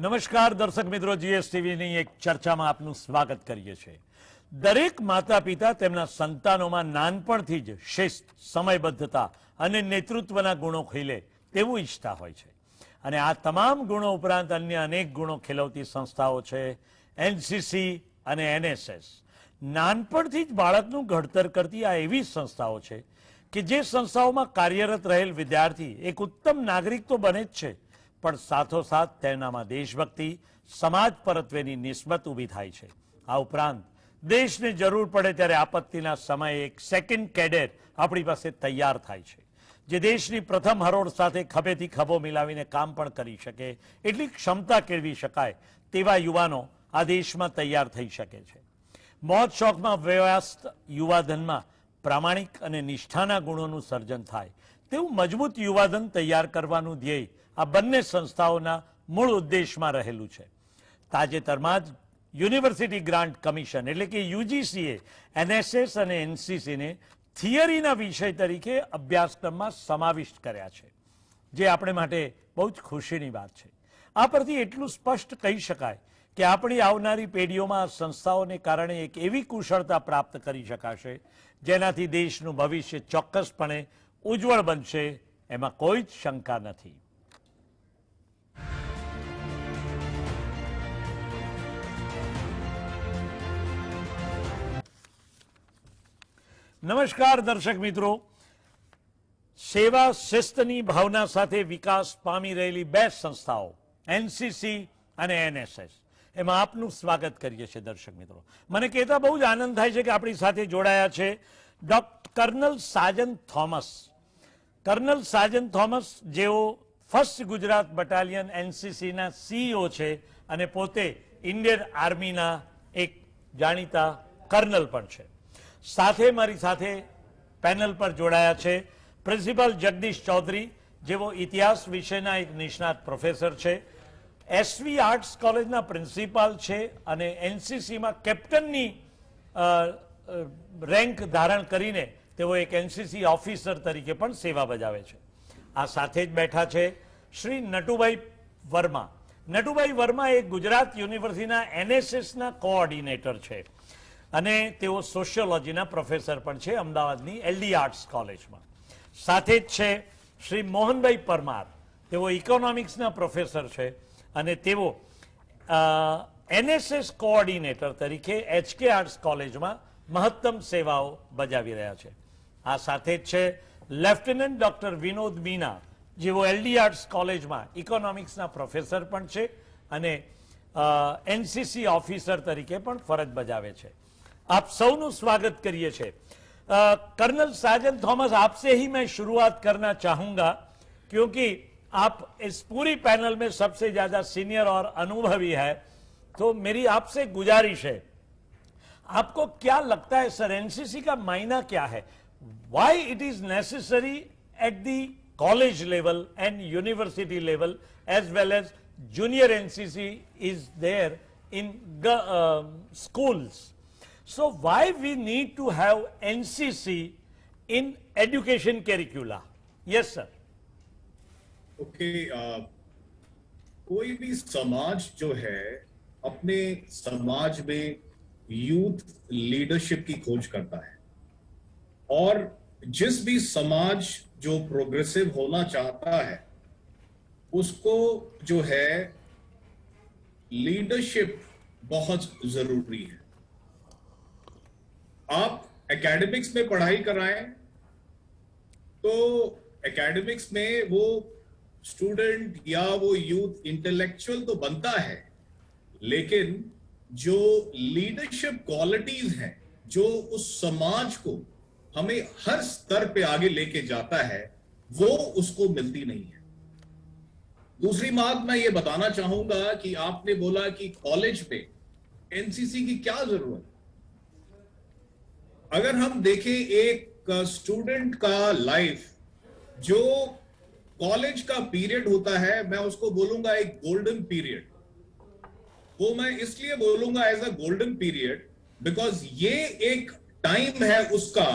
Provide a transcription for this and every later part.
નમસ્કાર દર્શક મિત્રો, જીએસટીવીની એક ચર્ચામાં આપનું સ્વાગત કરીએ છીએ। દરેક માતા પિતા તેમના સંતાનોમાં નાનપણથી જ શિસ્ત, સમયબદ્ધતા અને નેતૃત્વના ગુણો ખીલે તેવું ઈચ્છતા હોય છે અને આ તમામ ગુણો ઉપરાંત અન્ય અનેક ગુણો ખીલવતી સંસ્થાઓ છે એનસીસી અને એનએસએસ। નાનપણથી જ બાળકનું ઘડતર કરતી આ એવી સંસ્થાઓ છે કે જે સંસ્થાઓમાં કાર્યરત રહેલ વિદ્યાર્થી એક ઉત્તમ નાગરિક તો બને જ છે, પણ સાથોસાથ તેનામાં દેશભક્તિ, સમાજ પરત્વેની નિસ્બત ઊભી થાય છે। આ ઉપરાંત દેશને જરૂર પડે ત્યારે આપત્તિના સમયે એક સેકન્ડ કેડેટ આપણી પાસે તૈયાર થાય છે, જે દેશની પ્રથમ હરોળ સાથે ખભેથી ખભો મિલાવીને કામ પણ કરી શકે એટલી ક્ષમતા કેળવી શકાય તેવા યુવાનો આ દેશમાં તૈયાર થઈ શકે છે। મોજ શોખમાં વ્યસ્ત યુવાધનમાં પ્રામાણિક અને નિષ્ઠાના ગુણોનું સર્જન થાય તેવું મજબૂત યુવાધન તૈયાર કરવાનું ધ્યેય આ બંને સંસ્થાઓના મૂળ ઉદ્દેશમાં રહેલું છે। તાજેતરમાં જ યુનિવર્સિટી ગ્રાન્ટ કમિશન એટલે કે યુજીસીએ એનએસએસ અને એનસીસીને થિયરીના વિષય તરીકે અભ્યાસક્રમમાં સમાવિષ્ટ કર્યા છે, જે આપણે માટે બહુ જ ખુશીની વાત છે। આ પરથી એટલું સ્પષ્ટ કહી શકાય કે આપણી આવનારી પેઢીઓમાં આ સંસ્થાઓને કારણે એક એવી કુશળતા પ્રાપ્ત કરી શકાશે જેનાથી દેશનું ભવિષ્ય ચોક્કસપણે ઉજ્જવળ બનશે, એમાં કોઈ જ શંકા નથી। નમસ્કાર દર્શક મિત્રો, સેવા શિસ્તની ભાવના સાથે વિકાસ પામી રહેલી બે સંસ્થાઓ એનસીસી અને એનએસએસ, એમાં આપનું સ્વાગત કરીએ છીએ। દર્શક મિત્રો, મને કહેતા બહુ જ આનંદ થાય છે કે આપણી સાથે જોડાયા છે colonel Sajan Thomas. Colonel Sajan Thomas, જેઓ ફર્સ્ટ ગુજરાત બટાલિયન એનસીસીના સીઈઓ છે અને પોતે ઇન્ડિયન આર્મીના એક જાણીતા કર્નલ પણ છે। સાથે મારી સાથે પેનલ પર જોડાયા છે પ્રિન્સિપાલ જગદીશ ચૌધરી, જેઓ ઇતિહાસ વિષયના એક નિષ્ણાત પ્રોફેસર છે, એસવી આર્ટ્સ કોલેજના પ્રિન્સિપાલ છે અને એનસીસીમાં કેપ્ટનની રેન્ક ધારણ કરીને તેઓ એક એનસીસી ઓફિસર તરીકે પણ સેવા બજાવે છે। આ સાથે જ બેઠા છે શ્રી નટુભાઈ વર્મા। નટુભાઈ વર્મા એ ગુજરાત યુનિવર્સિટીના એનએસએસના કોઓર્ડિનેટર છે અને તેઓ સોશિયોલોજીના પ્રોફેસર પણ છે અમદાવાદની એલડી આર્ટ્સ કોલેજમાં। સાથે જ છે શ્રી મોહનભાઈ પરમાર, તેઓ ઇકોનોમિક્સના પ્રોફેસર છે અને તેઓ એનએસએસ કોઓર્ડિનેટર તરીકે એચકે આર્ટ્સ કોલેજમાં મહત્તમ સેવાઓ બજાવી રહ્યા છે। આ સાથે જ છે લેફ્ટનન્ટ ડોક્ટર વિનોદ મીના, જેઓ એલડી આર્ટ્સ કોલેજમાં ઇકોનોમિક્સના પ્રોફેસર પણ છે અને એનસીસી ઓફિસર તરીકે પણ ફરજ બજાવે છે। आप सबનું स्वागत करिए छे। कर्नल साजन थॉमस, आपसे ही मैं शुरुआत करना चाहूंगा क्योंकि आप इस पूरी पैनल में सबसे ज्यादा सीनियर और अनुभवी है, तो मेरी आपसे गुजारिश है, आपको क्या लगता है सर, एनसीसी का मायना क्या है? Why it is necessary at the college level and university level as well as junior NCC is there in schools? So why we need to have NCC in education curricula? Yes sir. Okay, कोई भी समाज जो है अपने समाज में youth leadership की खोज करता है और जिस भी समाज जो प्रोग्रेसिव होना चाहता है उसको जो है लीडरशिप बहुत जरूरी है। आप एकेडमिक्स में पढ़ाई कराएं तो एकेडमिक्स में वो स्टूडेंट या वो यूथ इंटेलेक्चुअल तो बनता है, लेकिन जो लीडरशिप क्वालिटीज हैं जो उस समाज को हमें हर स्तर पे आगे लेके जाता है, वो उसको मिलती नहीं है। दूसरी बात मैं ये बताना चाहूंगा कि आपने बोला कि कॉलेज में एनसीसी की क्या जरूरत है। अगर हम देखें एक स्टूडेंट का लाइफ, जो कॉलेज का पीरियड होता है, मैं उसको बोलूंगा एक गोल्डन पीरियड। वो मैं इसलिए बोलूंगा as a golden period because ये एक टाइम है उसका,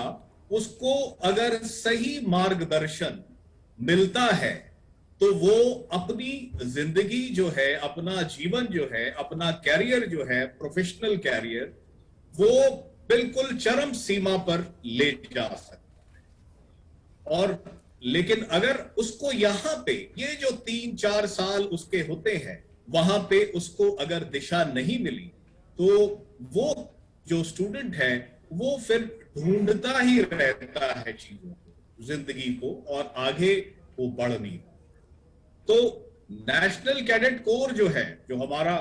उसको अगर सही मार्गदर्शन मिलता है तो वो अपनी जिंदगी जो है, अपना जीवन जो है, अपना कैरियर जो है, प्रोफेशनल कैरियर, वो बिल्कुल चरम सीमा पर ले जा सकता है। और लेकिन अगर उसको यहां पे ये जो 3-4 साल उसके होते हैं, वहां पे उसको अगर दिशा नहीं मिली, तो वो जो स्टूडेंट है वो फिर ढूंढता ही रहता है चीजों को, जिंदगी को, और आगे वो बढ़ नहीं। तो नेशनल कैडेट कोर जो है, जो हमारा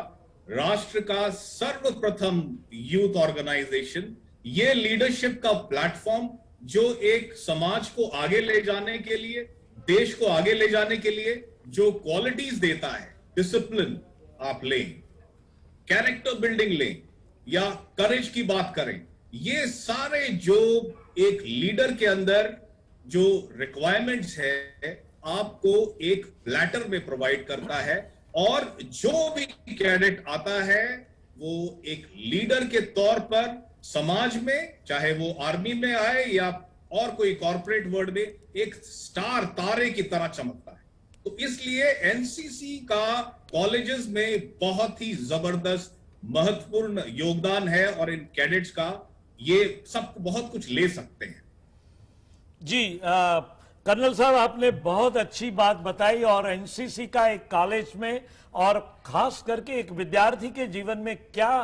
राष्ट्र का सर्वप्रथम यूथ ऑर्गेनाइजेशन, ये लीडरशिप का प्लेटफॉर्म जो एक समाज को आगे ले जाने के लिए, देश को आगे ले जाने के लिए जो क्वालिटीज देता है, डिसिप्लिन आप लें, कैरेक्टर बिल्डिंग लें, या करेज की बात करें, ये सारे जो एक लीडर के अंदर जो रिक्वायरमेंट्स है, आपको एक प्लेटर में प्रोवाइड करता है। और जो भी कैडेट आता है वो एक लीडर के तौर पर समाज में, चाहे वो आर्मी में आए या और कोई कॉर्पोरेट वर्ल्ड में, एक स्टार तारे की तरह चमकता है। तो इसलिए एनसीसी का कॉलेजेस में बहुत ही जबरदस्त महत्वपूर्ण योगदान है, और इन कैडेट्स का ये सब बहुत कुछ ले सकते हैं। जी कर्नल साहब, आपने बहुत अच्छी बात बताई, और एनसीसी का एक कॉलेज में और खास करके एक विद्यार्थी के जीवन में क्या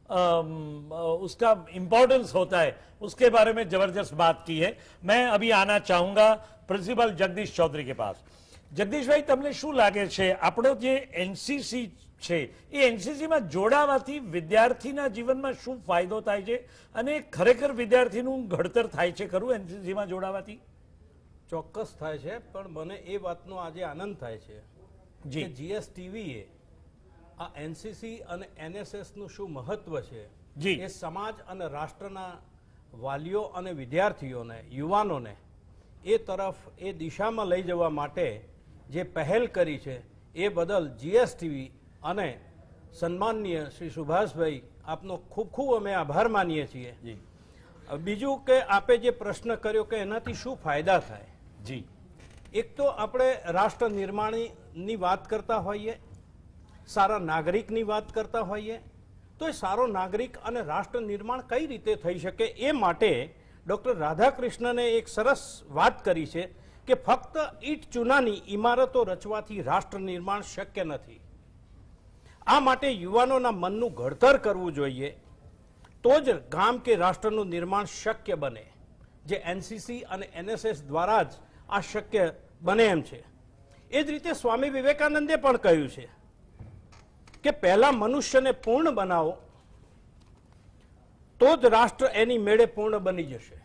उसका इंपॉर्टेंस होता है, उसके बारे में जबरदस्त बात की है। मैं अभी आना चाहूंगा प्रिंसिपल जगदीश चौधरी के पास। जगदीश भाई, તમને શું લાગે છે આપણો જે એનસીસી છે એ એનસીસીમાં જોડાવાથી વિદ્યાર્થીના જીવનમાં શું ફાયદો થાય છે, અને ખરેખર વિદ્યાર્થીનું ઘડતર થાય છે ખરું એનસીસીમાં જોડાવાથી? ચોક્કસ થાય છે, પણ મને એ વાતનો આજે આનંદ થાય છે કે જીએસટીવીએ આ એનસીસી અને એનએસએસનું શું મહત્વ છે એ સમાજ અને રાષ્ટ્રના વાલીઓ અને વિદ્યાર્થીઓને, યુવાનોને એ તરફ, એ દિશામાં લઈ જવા માટે જે પહેલ કરી છે એ બદલ જીએસટીવી અને સન્માનનીય શ્રી સુભાષભાઈ, આપનો ખૂબ ખૂબ અમે આભાર માનીએ છીએ। બીજું કે આપે જે પ્રશ્ન કર્યો કે એનાથી શું ફાયદા થાય, જી, એક તો આપણે રાષ્ટ્ર નિર્માણની વાત કરતા હોઈએ, સારા નાગરિકની વાત કરતા હોઈએ, તો એ સારો નાગરિક અને રાષ્ટ્ર નિર્માણ કઈ રીતે થઈ શકે એ માટે ડૉક્ટર રાધાકૃષ્ણને એક સરસ વાત કરી છે કે ફક્ત ઈંટ ચૂનાની ઇમારતો રચવાથી રાષ્ટ્ર નિર્માણ શક્ય નથી। આ માટે યુવાનોના મનનું ઘડતર કરવું જોઈએ, તો જ ગામ કે રાષ્ટ્રનું નિર્માણ શક્ય બને, જે એનસીસી અને એનએસએસ દ્વારા જ આ શક્ય બને એમ છે। એ જ રીતે સ્વામી વિવેકાનંદે પણ કહ્યું છે કે પહેલા મનુષ્યને પૂર્ણ બનાવો, તો જ રાષ્ટ્ર એની મેળે પૂર્ણ બની જશે।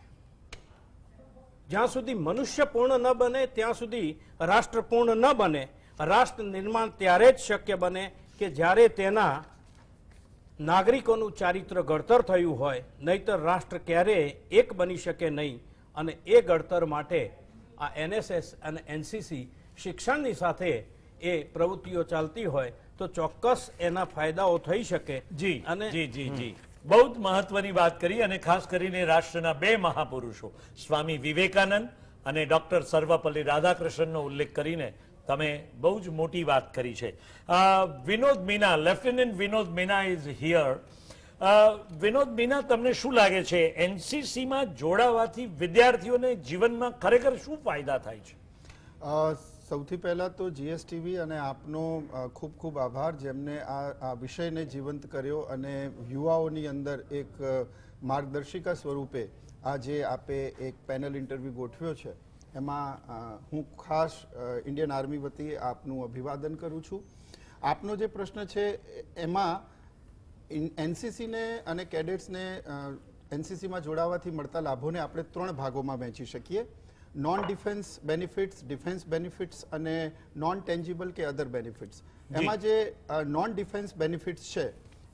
જ્યાં સુધી મનુષ્ય પૂર્ણ ન બને ત્યાં સુધી રાષ્ટ્ર પૂર્ણ ન બને। રાષ્ટ્ર નિર્માણ ત્યારે જ શક્ય બને કે જ્યારે તેના નાગરિકોનું ચારિત્ર ઘડતર થયું હોય, નહીતર રાષ્ટ્ર ક્યારેય એક બની શકે નહીં। અને એ ઘડતર માટે આ એનએસએસ અને એનસીસી શિક્ષણની સાથે એ પ્રવૃત્તિઓ ચાલતી હોય તો ચોક્કસ એના ફાયદાઓ થઈ શકે। જી અને જી જી જી બહુ જ મહત્વની વાત કરી, અને ખાસ કરીને રાષ્ટ્રના બે મહાપુરુષો સ્વામી વિવેકાનંદ અને ડોક્ટર સર્વપલ્લી રાધાકૃષ્ણનનો ઉલ્લેખ કરીને તમે બહુ જ મોટી વાત કરી છે। Vinod Meena, lieutenant Vinod Meena is here. Vinod Meena, તમને શું લાગે છે એનસીસીમાં જોડાવાથી વિદ્યાર્થીઓને જીવનમાં ખરેખર શું ફાયદા થાય છે? સૌથી પહેલાં તો જીએસટીવી અને આપનો ખૂબ ખૂબ આભાર, જેમને આ વિષયને જીવંત કર્યો અને યુવાઓની અંદર એક માર્ગદર્શિકા સ્વરૂપે આજે આપે એક પેનલ ઇન્ટરવ્યૂ ગોઠવ્યો છે, એમાં હું ખાસ ઇન્ડિયન આર્મી વતી આપનું અભિવાદન કરું છું। આપનો જે પ્રશ્ન છે એમાં એનસીસીને અને કેડેટ્સને એનસીસીમાં જોડાવાથી મળતા લાભોને આપણે 3 ભાગોમાં વહેંચી શકીએ: non defence benefits, defence benefits અને નોન ટેન્જિબલ કે અધર બેનિફિટ્સ। એમાં જે નોન ડિફેન્સ બેનિફિટ્સ છે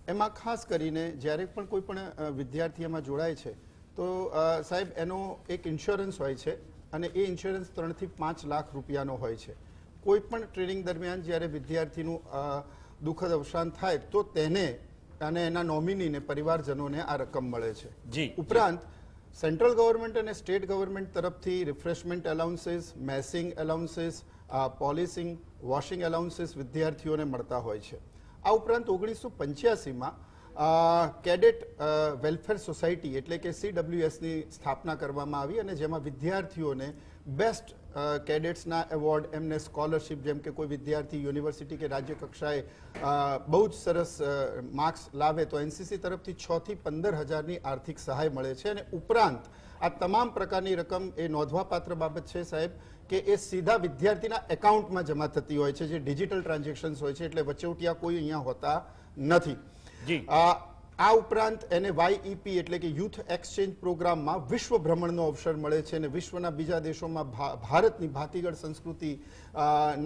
એમાં ખાસ કરીને જ્યારે પણ કોઈ પણ વિદ્યાર્થી એમાં જોડાય છે તો સાહેબ એનો એક ઇન્સ્યોરન્સ હોય છે, અને એ ઇન્સ્યોરન્સ 3 થી 5 લાખ રૂપિયાનો હોય છે। કોઈ પણ ટ્રેનિંગ દરમિયાન જ્યારે વિદ્યાર્થીનું દુઃખદ અવસાન થાય તો તેને અને એના નોમિનીને, પરિવારજનોને આ રકમ મળે છે। ઉપરાંત સેન્ટ્રલ ગવર્મેન્ટ અને સ્ટેટ ગવર્મેન્ટ તરફથી refreshment allowances, messing allowances, polishing, washing allowances વિદ્યાર્થીઓને મળતા હોય છે. આ ઉપરાંત 1985માં કેડેટ વેલફેર સોસાયટી એટલે કે CWSની સ્થાપના કરવામાં આવી અને જેમાં વિદ્યાર્થીઓને બેસ્ટ કેડેટ્સના એવોર્ડ, એમને સ્કોલરશિપ, જેમ કે કોઈ વિદ્યાર્થી યુનિવર્સિટી કે રાજ્ય કક્ષાએ બહુ જ સરસ માર્ક્સ લાવે તો એનસીસી તરફથી 6 થી 15,000ની આર્થિક સહાય મળે છે. અને ઉપરાંત આ તમામ પ્રકારની રકમ એ નોંધવાપાત્ર બાબત છે સાહેબ કે એ સીધા વિદ્યાર્થીના એકાઉન્ટમાં જમા થતી હોય છે, જે ડિજિટલ ટ્રાન્ઝેક્શન્સ હોય છે, એટલે વચોટિયા કોઈ અહીંયા હોતા નથી. આ ઉપરાંત એને YEP એટલે કે યુથ એક્સચેન્જ પ્રોગ્રામમાં વિશ્વ ભ્રમણનો અવસર મળે છે અને વિશ્વના બીજા દેશોમાં ભારતની ભાતીગળ સંસ્કૃતિ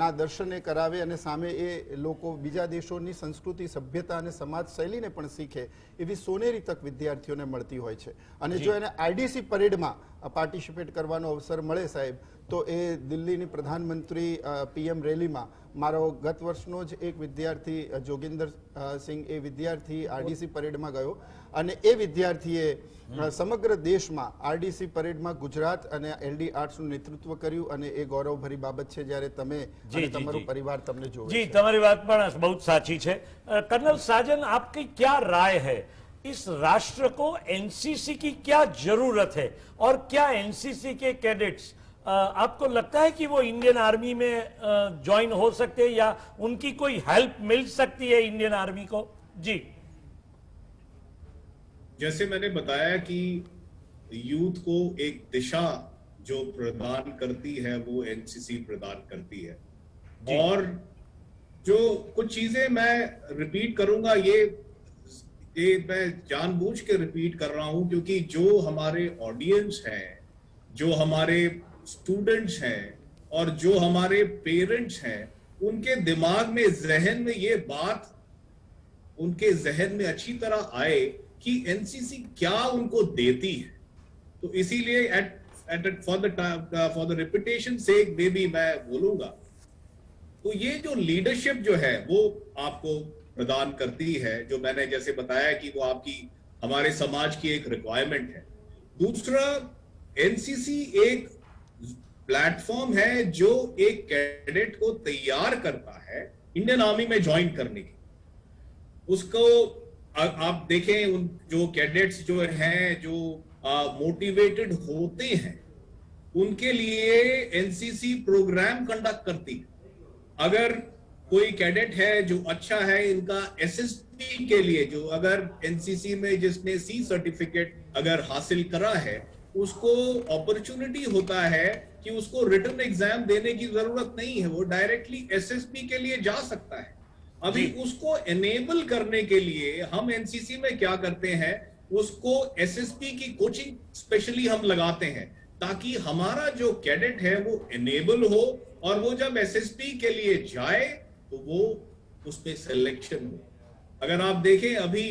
ના દર્શને કરાવે અને સામે એ લોકો બીજા દેશોની સંસ્કૃતિ, સભ્યતા અને સમાજ શૈલીને પણ શીખે એવી સોનેરી તક વિદ્યાર્થીઓને મળતી હોય છે. અને જો એને IDC પરેડમાં પાર્ટિસિપેટ કરવાનો અવસર મળે સાહેબ તો એ દિલ્હીની પ્રધાનમંત્રી PM રેલીમાં મારો ગત વર્ષનો જ એક વિદ્યાર્થી જોગિંદર સિંહ એ વિદ્યાર્થી RDC પરેડમાં ગયો અને એ વિદ્યાર્થીએ સમગ્ર દેશમાં RDC પરેડમાં ગુજરાત અને LD આર્ટ્સનું નેતૃત્વ કર્યું અને એ ગૌરવભરી બાબત છે જ્યારે તમે અને તમારો પરિવાર તમને જોવે. जी, તમારી વાત પણ बहुत साची है. कर्नल साजन, आपकी क्या राय है, इस राष्ट्र को एनसीसी की क्या जरूरत है और क्या एनसीसी के कैडेट्स आपको लगता है कि वो इंडियन आर्मी में ज्वाइन हो सकते हैं या उनकी कोई हेल्प मिल सकती है इंडियन आर्मी को? जी, जैसे मैंने बताया कि यूथ को एक दिशा जो प्रदान करती है वो एनसीसी प्रदान करती है. और जो कुछ चीजें मैं रिपीट करूंगा, ये मैं जानबूझ के रिपीट कर रहा हूं क्योंकि जो हमारे ऑडियंस हैं, जो हमारे स्टूडेंट्स हैं और जो हमारे पेरेंट्स हैं, उनके दिमाग में, जहन में ये बात उनके जहन में अच्छी तरह आए कि एनसीसी क्या उनको देती है. तो इसीलिए for the repetition sake baby मैं बोलूंगा. तो ये जो लीडरशिप जो है वो आपको प्रदान करती है, जो मैंने जैसे बताया कि वो आपकी, हमारे समाज की एक रिक्वायरमेंट है. दूसरा, एनसीसी एक प्लेटफॉर्म है जो एक कैडेट को तैयार करता है इंडियन आर्मी में ज्वाइन करने की. उसको आप देखें, उन जो कैडेट्स जो हैं, जो मोटिवेटेड होते हैं, उनके लिए एनसीसी प्रोग्राम कंडक्ट करती है. अगर कोई कैडेट है जो अच्छा है, इनका एसएसपी के लिए, जो अगर एनसीसी में जिसने C सर्टिफिकेट अगर हासिल करा है, उसको अपॉर्चुनिटी होता है कि उसको रिटन एग्जाम देने की जरूरत नहीं है, वो डायरेक्टली एसएसपी के लिए जा सकता है. अभी उसको एनेबल करने के लिए हम एनसीसी में क्या करते हैं, उसको एसएसपी की कोचिंग स्पेशली हम लगाते हैं ताकि हमारा जो कैडेट है वो एनेबल हो और वो जब एसएसपी के लिए जाए तो वो उसमें सिलेक्शन हो. अगर आप देखें अभी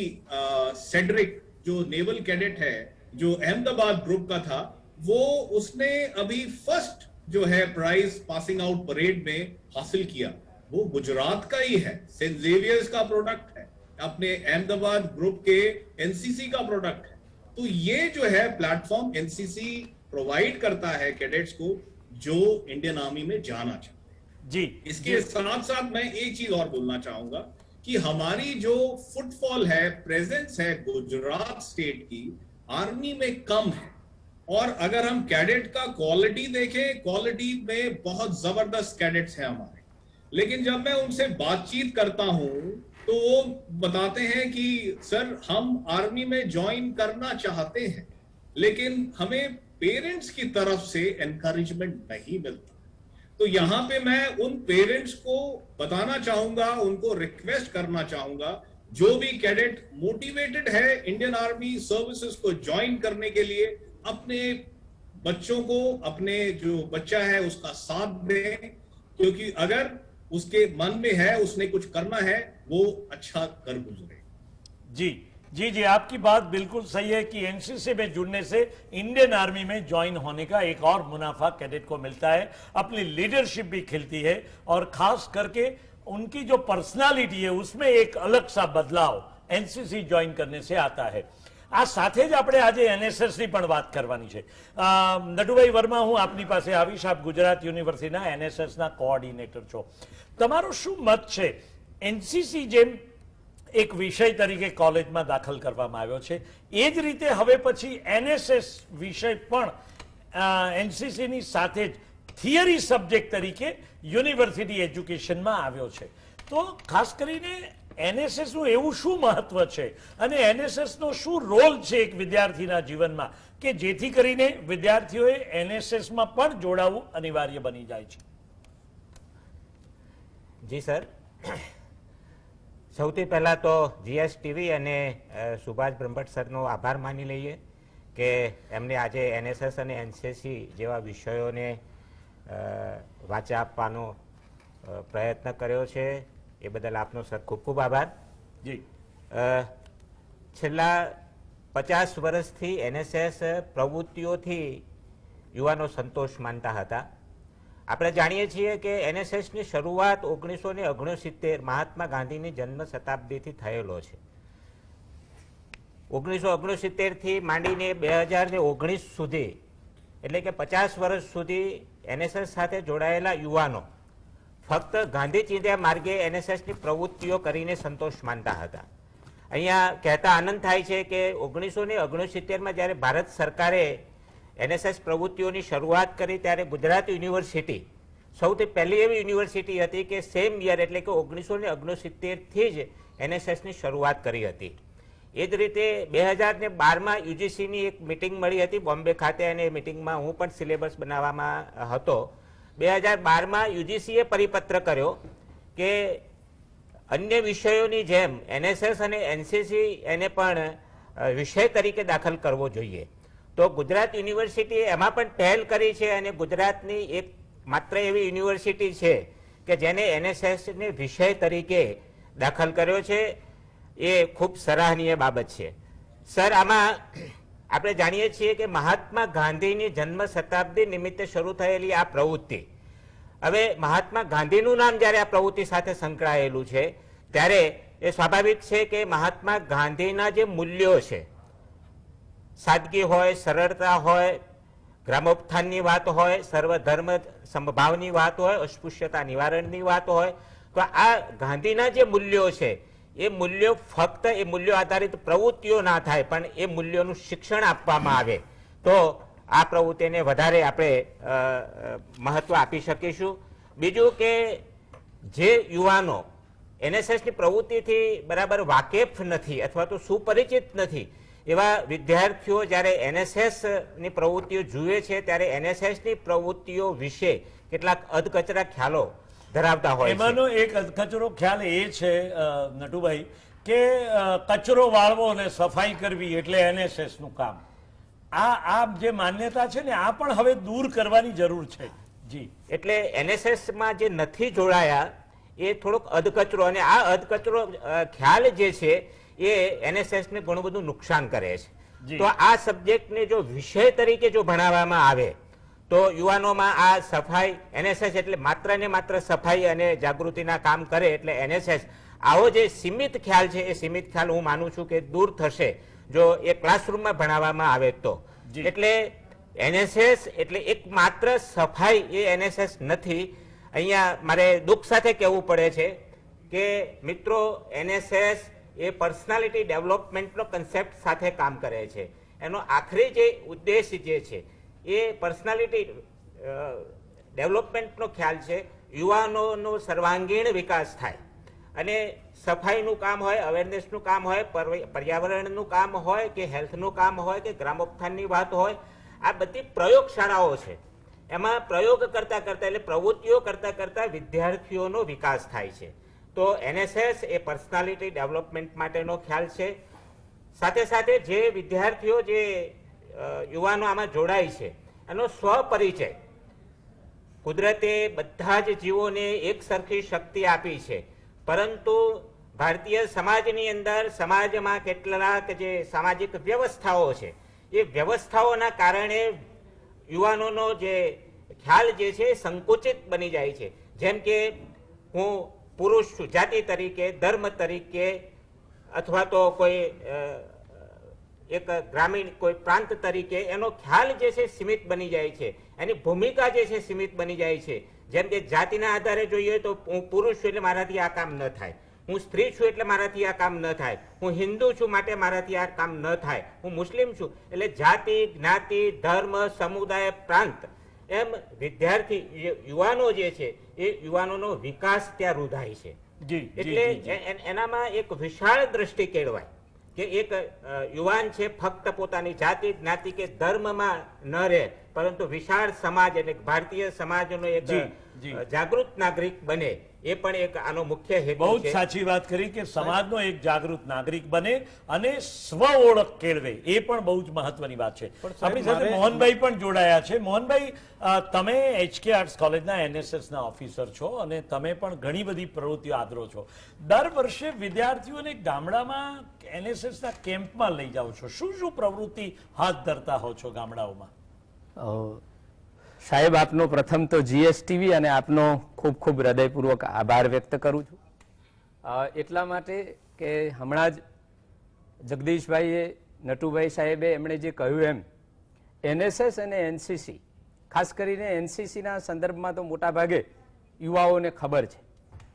सेड्रिक जो नेवल कैडेट है, जो अहमदाबाद ग्रुप का था, वो उसने अभी फर्स्ट जो है प्राइज पासिंग आउट परेड में हासिल किया. वो गुजरात का ही है, सेंट जेवियर्स का प्रोडक्ट है, अपने अहमदाबाद ग्रुप के एनसीसी का प्रोडक्ट है. तो ये जो है प्लेटफॉर्म एनसीसी प्रोवाइड करता है कैडेट्स को जो इंडियन आर्मी में जाना चाहते हैं. जी, इसके साथ साथ मैं एक चीज और बोलना चाहूंगा कि हमारी जो फुटफॉल है, प्रेजेंस है गुजरात स्टेट की आर्मी में कम है. और अगर हम कैडेट का क्वालिटी देखें, क्वालिटी में बहुत जबरदस्त कैडेट्स हैं हमारे. लेकिन जब मैं उनसे बातचीत करता हूं तो वो बताते हैं कि सर हम आर्मी में ज्वाइन करना चाहते हैं लेकिन हमें पेरेंट्स की तरफ से एनकरेजमेंट नहीं मिलता. तो यहां पे मैं उन पेरेंट्स को बताना चाहूंगा, उनको रिक्वेस्ट करना चाहूंगा, जो भी कैडेट मोटिवेटेड है इंडियन आर्मी सर्विसेज को ज्वाइन करने के लिए, अपने बच्चों को, अपने जो बच्चा है उसका साथ दें, क्योंकि अगर उसके मन में है, उसने कुछ करना है, वो अच्छा कर गुजरे. जी जी जी, आपकी बात बिल्कुल सही है कि एनसीसी में जुड़ने से इंडियन आर्मी में ज्वाइन होने का एक और मुनाफा कैडेट को मिलता है, अपनी लीडरशिप भी खिलती है और खास करके उनकी जो पर्सनालिटी है उसमें एक अलग सा बदलाव एनसीसी ज्वाइन करने से आता है. આ સાથે જ આપણે આજે એનએસએસ ની પણ વાત કરવાની છે. નટુભાઈ વર્મા, હું આપની પાસે આવીશ. આપ ગુજરાત યુનિવર્સિટીના એનએસએસ ના કોઓર્ડિનેટર છો. તમારો શું મત છે? એનસીસી જેમ એક વિષય તરીકે કોલેજમાં દાખલ કરવામાં આવ્યો છે, એ જ રીતે હવે પછી એનએસએસ વિષય પણ એનસીસી ની સાથે જ થિયરી સબ્જેક્ટ તરીકે યુનિવર્સિટી એજ્યુકેશનમાં આવ્યો છે. તો ખાસ કરીને એનએસએસ નું એવું શું મહત્વ છે અને એનએસએસ નો શું રોલ છે એક વિદ્યાર્થીના જીવનમાં કે જેથી કરીને વિદ્યાર્થીઓએ એનએસએસમાં પણ જોડાવું અનિવાર્ય બની જાય છે? જી સર, સૌથી પહેલા તો જીએસટીવી અને સુભાષ બ્રહ્મભટ્ટ સરનો આભાર માની લઈએ કે એમને આજે એનએસએસ અને એનસીસી જેવા વિષયોને વાચા આપવાનો પ્રયત્ન કર્યો છે. એ બદલ આપનો સર ખૂબ ખૂબ આભાર. જી, છેલ્લા 50 વર્ષથી એનએસએસ પ્રવૃત્તિઓથી યુવાનો સંતોષ માનતા હતા. આપણે જાણીએ છીએ કે એનએસએસની શરૂઆત 1969 મહાત્મા ગાંધીની જન્મ શતાબ્દીથી થયેલો છે. 1969 થી માંડીને 2019 સુધી, એટલે કે 50 વર્ષ સુધી એનએસએસ સાથે જોડાયેલા યુવાનો ફક્ત ગાંધી ચિંધ્યા માર્ગે એનએસએસની પ્રવૃત્તિઓ કરીને સંતોષ માનતા હતા. અહીંયા કહેતા આનંદ થાય છે કે 1969માં જ્યારે ભારત સરકારે એનએસએસ પ્રવૃત્તિઓની શરૂઆત કરી ત્યારે ગુજરાત યુનિવર્સિટી સૌથી પહેલી એવી યુનિવર્સિટી હતી કે સેમ યર, એટલે કે 1969થી જ એનએસએસની શરૂઆત કરી હતી. એ જ રીતે 2012માં યુજીસીની એક મિટિંગ મળી હતી બોમ્બે ખાતે, અને એ મિટિંગમાં હું પણ સિલેબસ બનાવવામાં હતો. 2012માં યુજીસીએ પરિપત્ર કર્યો કે અન્ય વિષયોની જેમ એનએસએસ અને એનસીસી એને પણ વિષય તરીકે દાખલ કરવો જોઈએ. તો ગુજરાત યુનિવર્સિટીએ એમાં પણ પહેલ કરી છે અને ગુજરાતની એક માત્ર એવી યુનિવર્સિટી છે કે જેને એનએસએસને વિષય તરીકે દાખલ કર્યો છે. એ ખૂબ સરાહનીય બાબત છે. સર, આમાં આપણે જાણીએ છીએ કે મહાત્મા ગાંધીની જન્મ શતાબ્દી નિમિત્તે શરૂ થયેલી આ પ્રવૃત્તિ, હવે મહાત્મા ગાંધીનું નામ જ્યારે આ પ્રવૃત્તિ સાથે સંકળાયેલું છે ત્યારે એ સ્વાભાવિક છે કે મહાત્મા ગાંધીના જે મૂલ્યો છે, સાદગી હોય, સરળતા હોય, ગ્રામોત્થાનની વાત હોય, સર્વધર્મ સમભાવની વાત હોય, અસ્પૃશ્યતા નિવારણની વાત હોય, તો આ ગાંધીના જે મૂલ્યો છે એ મૂલ્યો ફક્ત એ મૂલ્યો આધારિત પ્રવૃત્તિઓ ના થાય, પણ એ મૂલ્યોનું શિક્ષણ આપવામાં આવે તો આ પ્રવૃત્તિને વધારે આપણે મહત્વ આપી શકીશું. બીજું કે જે યુવાનો એનએસએસની પ્રવૃત્તિથી બરાબર વાકેફ નથી અથવા તો સુપરિચિત નથી એવા વિદ્યાર્થીઓ જ્યારે એનએસએસની પ્રવૃત્તિઓ જુએ છે ત્યારે એનએસએસની પ્રવૃત્તિઓ વિશે કેટલાક અધકચરા ખ્યાલો ધરાવતા હોય છે. એમાંનો એક અધકચરો ખ્યાલ એ છે નટુભાઈ કે કચરો વાળવો અને સફાઈ કરવી એટલે એનએસએસ નું કામ. આ જે માન્યતા છે ને આ પણ હવે દૂર કરવાની જરૂર છે. જી, એટલે એનએસએસમાં જે નથી જોડાયા એ થોડોક અધકચરો, અને આ અધકચરો ખ્યાલ જે છે એ એનએસએસને ઘણું બધું નુકસાન કરે છે. તો આ સબ્જેક્ટને જો વિષય તરીકે જો ભણાવવામાં આવે તો યુવાનોમાં આ સફાઈ, એનએસએસ એટલે માત્ર ને માત્ર સફાઈ અને જાગૃતિના કામ કરે એટલે એનએસએસ, આવો જે સીમિત ખ્યાલ છે એ સીમિત ખ્યાલ હું માનું છું કે દૂર થશે જો એ ક્લાસરૂમમાં ભણાવવામાં આવે તો. એટલે એનએસએસ એટલે એક માત્ર સફાઈ એ એનએસએસ નથી. અહીંયા મારે દુઃખ સાથે કહેવું પડે છે કે મિત્રો, એનએસએસ એ પર્સનાલિટી ડેવલપમેન્ટનો કન્સેપ્ટ સાથે કામ કરે છે. એનો આખરી જે ઉદ્દેશ જે છે એ પર્સનાલિટી ડેવલપમેન્ટનો ખ્યાલ છે, યુવાનોનો સર્વાંગીણ વિકાસ થાય. અને સફાઈનું કામ હોય, અવેરનેસનું કામ હોય, પર્યાવરણનું કામ હોય કે હેલ્થનું કામ હોય કે ગ્રામોત્થાનની વાત હોય, આ બધી પ્રયોગશાળાઓ છે. એમાં પ્રયોગ કરતા કરતા એટલે પ્રવૃત્તિઓ કરતા કરતા વિદ્યાર્થીઓનો વિકાસ થાય છે. તો એનએસએસ એ પર્સનાલિટી ડેવલપમેન્ટ માટેનો ખ્યાલ છે. સાથે સાથે જે વિદ્યાર્થીઓ, જે યુવાનો આમાં જોડાય છે એનો સ્વપરિચય, કુદરતે બધા જ જીવોને એક સરખી શક્તિ આપી છે, પરંતુ ભારતીય સમાજની અંદર સમાજમાં કેટલાક જે સામાજિક વ્યવસ્થાઓ છે એ વ્યવસ્થાઓના કારણે યુવાનોનો જે ખ્યાલ જે છે સંકુચિત બની જાય છે. જેમ કે હું પુરુષ છું જાતિ તરીકે, ધર્મ તરીકે, અથવા તો કોઈ એક ગ્રામીણ કોઈ પ્રાંત તરીકે એનો ખ્યાલ જે છે સીમિત બની જાય છે, એની ભૂમિકા જે છે સીમિત બની જાય છે. જેમ કે જાતિના આધારે જોઈએ તો હું પુરુષ છું એટલે મારાથી આ કામ ન થાય, હું સ્ત્રી છું એટલે મારાથી આ કામ ન થાય, હું હિન્દુ છું માટે મારાથી આ કામ ન થાય, હું મુસ્લિમ છું એટલે જાતિ, જ્ઞાતિ, ધર્મ, સમુદાય, પ્રાંત એમ વિદ્યાર્થી યુવાનો જે છે એ યુવાનોનો વિકાસ ત્યાં રૂધાય છે. એટલે એનામાં એક વિશાળ દ્રષ્ટિ કેળવાય કે એક યુવાન છે ફક્ત પોતાની જાતિ, જ્ઞાતિ કે ધર્મમાં ન રહે, પરંતુ વિશાળ સમાજ એટલે ભારતીય સમાજનો એક જાગૃત નાગરિક બને. એ પણ એક આનો મુખ્ય હેતુ છે. બહુ જ સાચી વાત કરી કે સમાજનો એક જાગૃત નાગરિક બને અને સ્વ ઓળખ કેળવે, એ પણ બહુ જ મહત્વની વાત છે. આપણી સાથે મોહનભાઈ પણ જોડાયા છે. મોહનભાઈ, તમે HK આર્ટ્સ કોલેજના NSS ના ઓફિસર છો અને તમે પણ ઘણી બધી પ્રવૃત્તિઓ આદરો છો. દર વર્ષે વિદ્યાર્થીઓને ગામડામાં NSS ના કેમ્પમાં લઈ જાઓ છો. શું શું પ્રવૃત્તિ હાથ ધરતા હો છો ગામડાઓમાં? સાહેબ, આપનો પ્રથમ તો GSTV અને આપનો ખૂબ ખૂબ હૃદયપૂર્વક આભાર વ્યક્ત કરું છું. એટલા માટે કે હમણાં જ જગદીશભાઈએ, નટુભાઈ સાહેબે એમણે જે કહ્યું એમ NSS અને NCC, ખાસ કરીને NCC ના સંદર્ભમાં તો મોટા ભાગે યુવાઓને ખબર છે,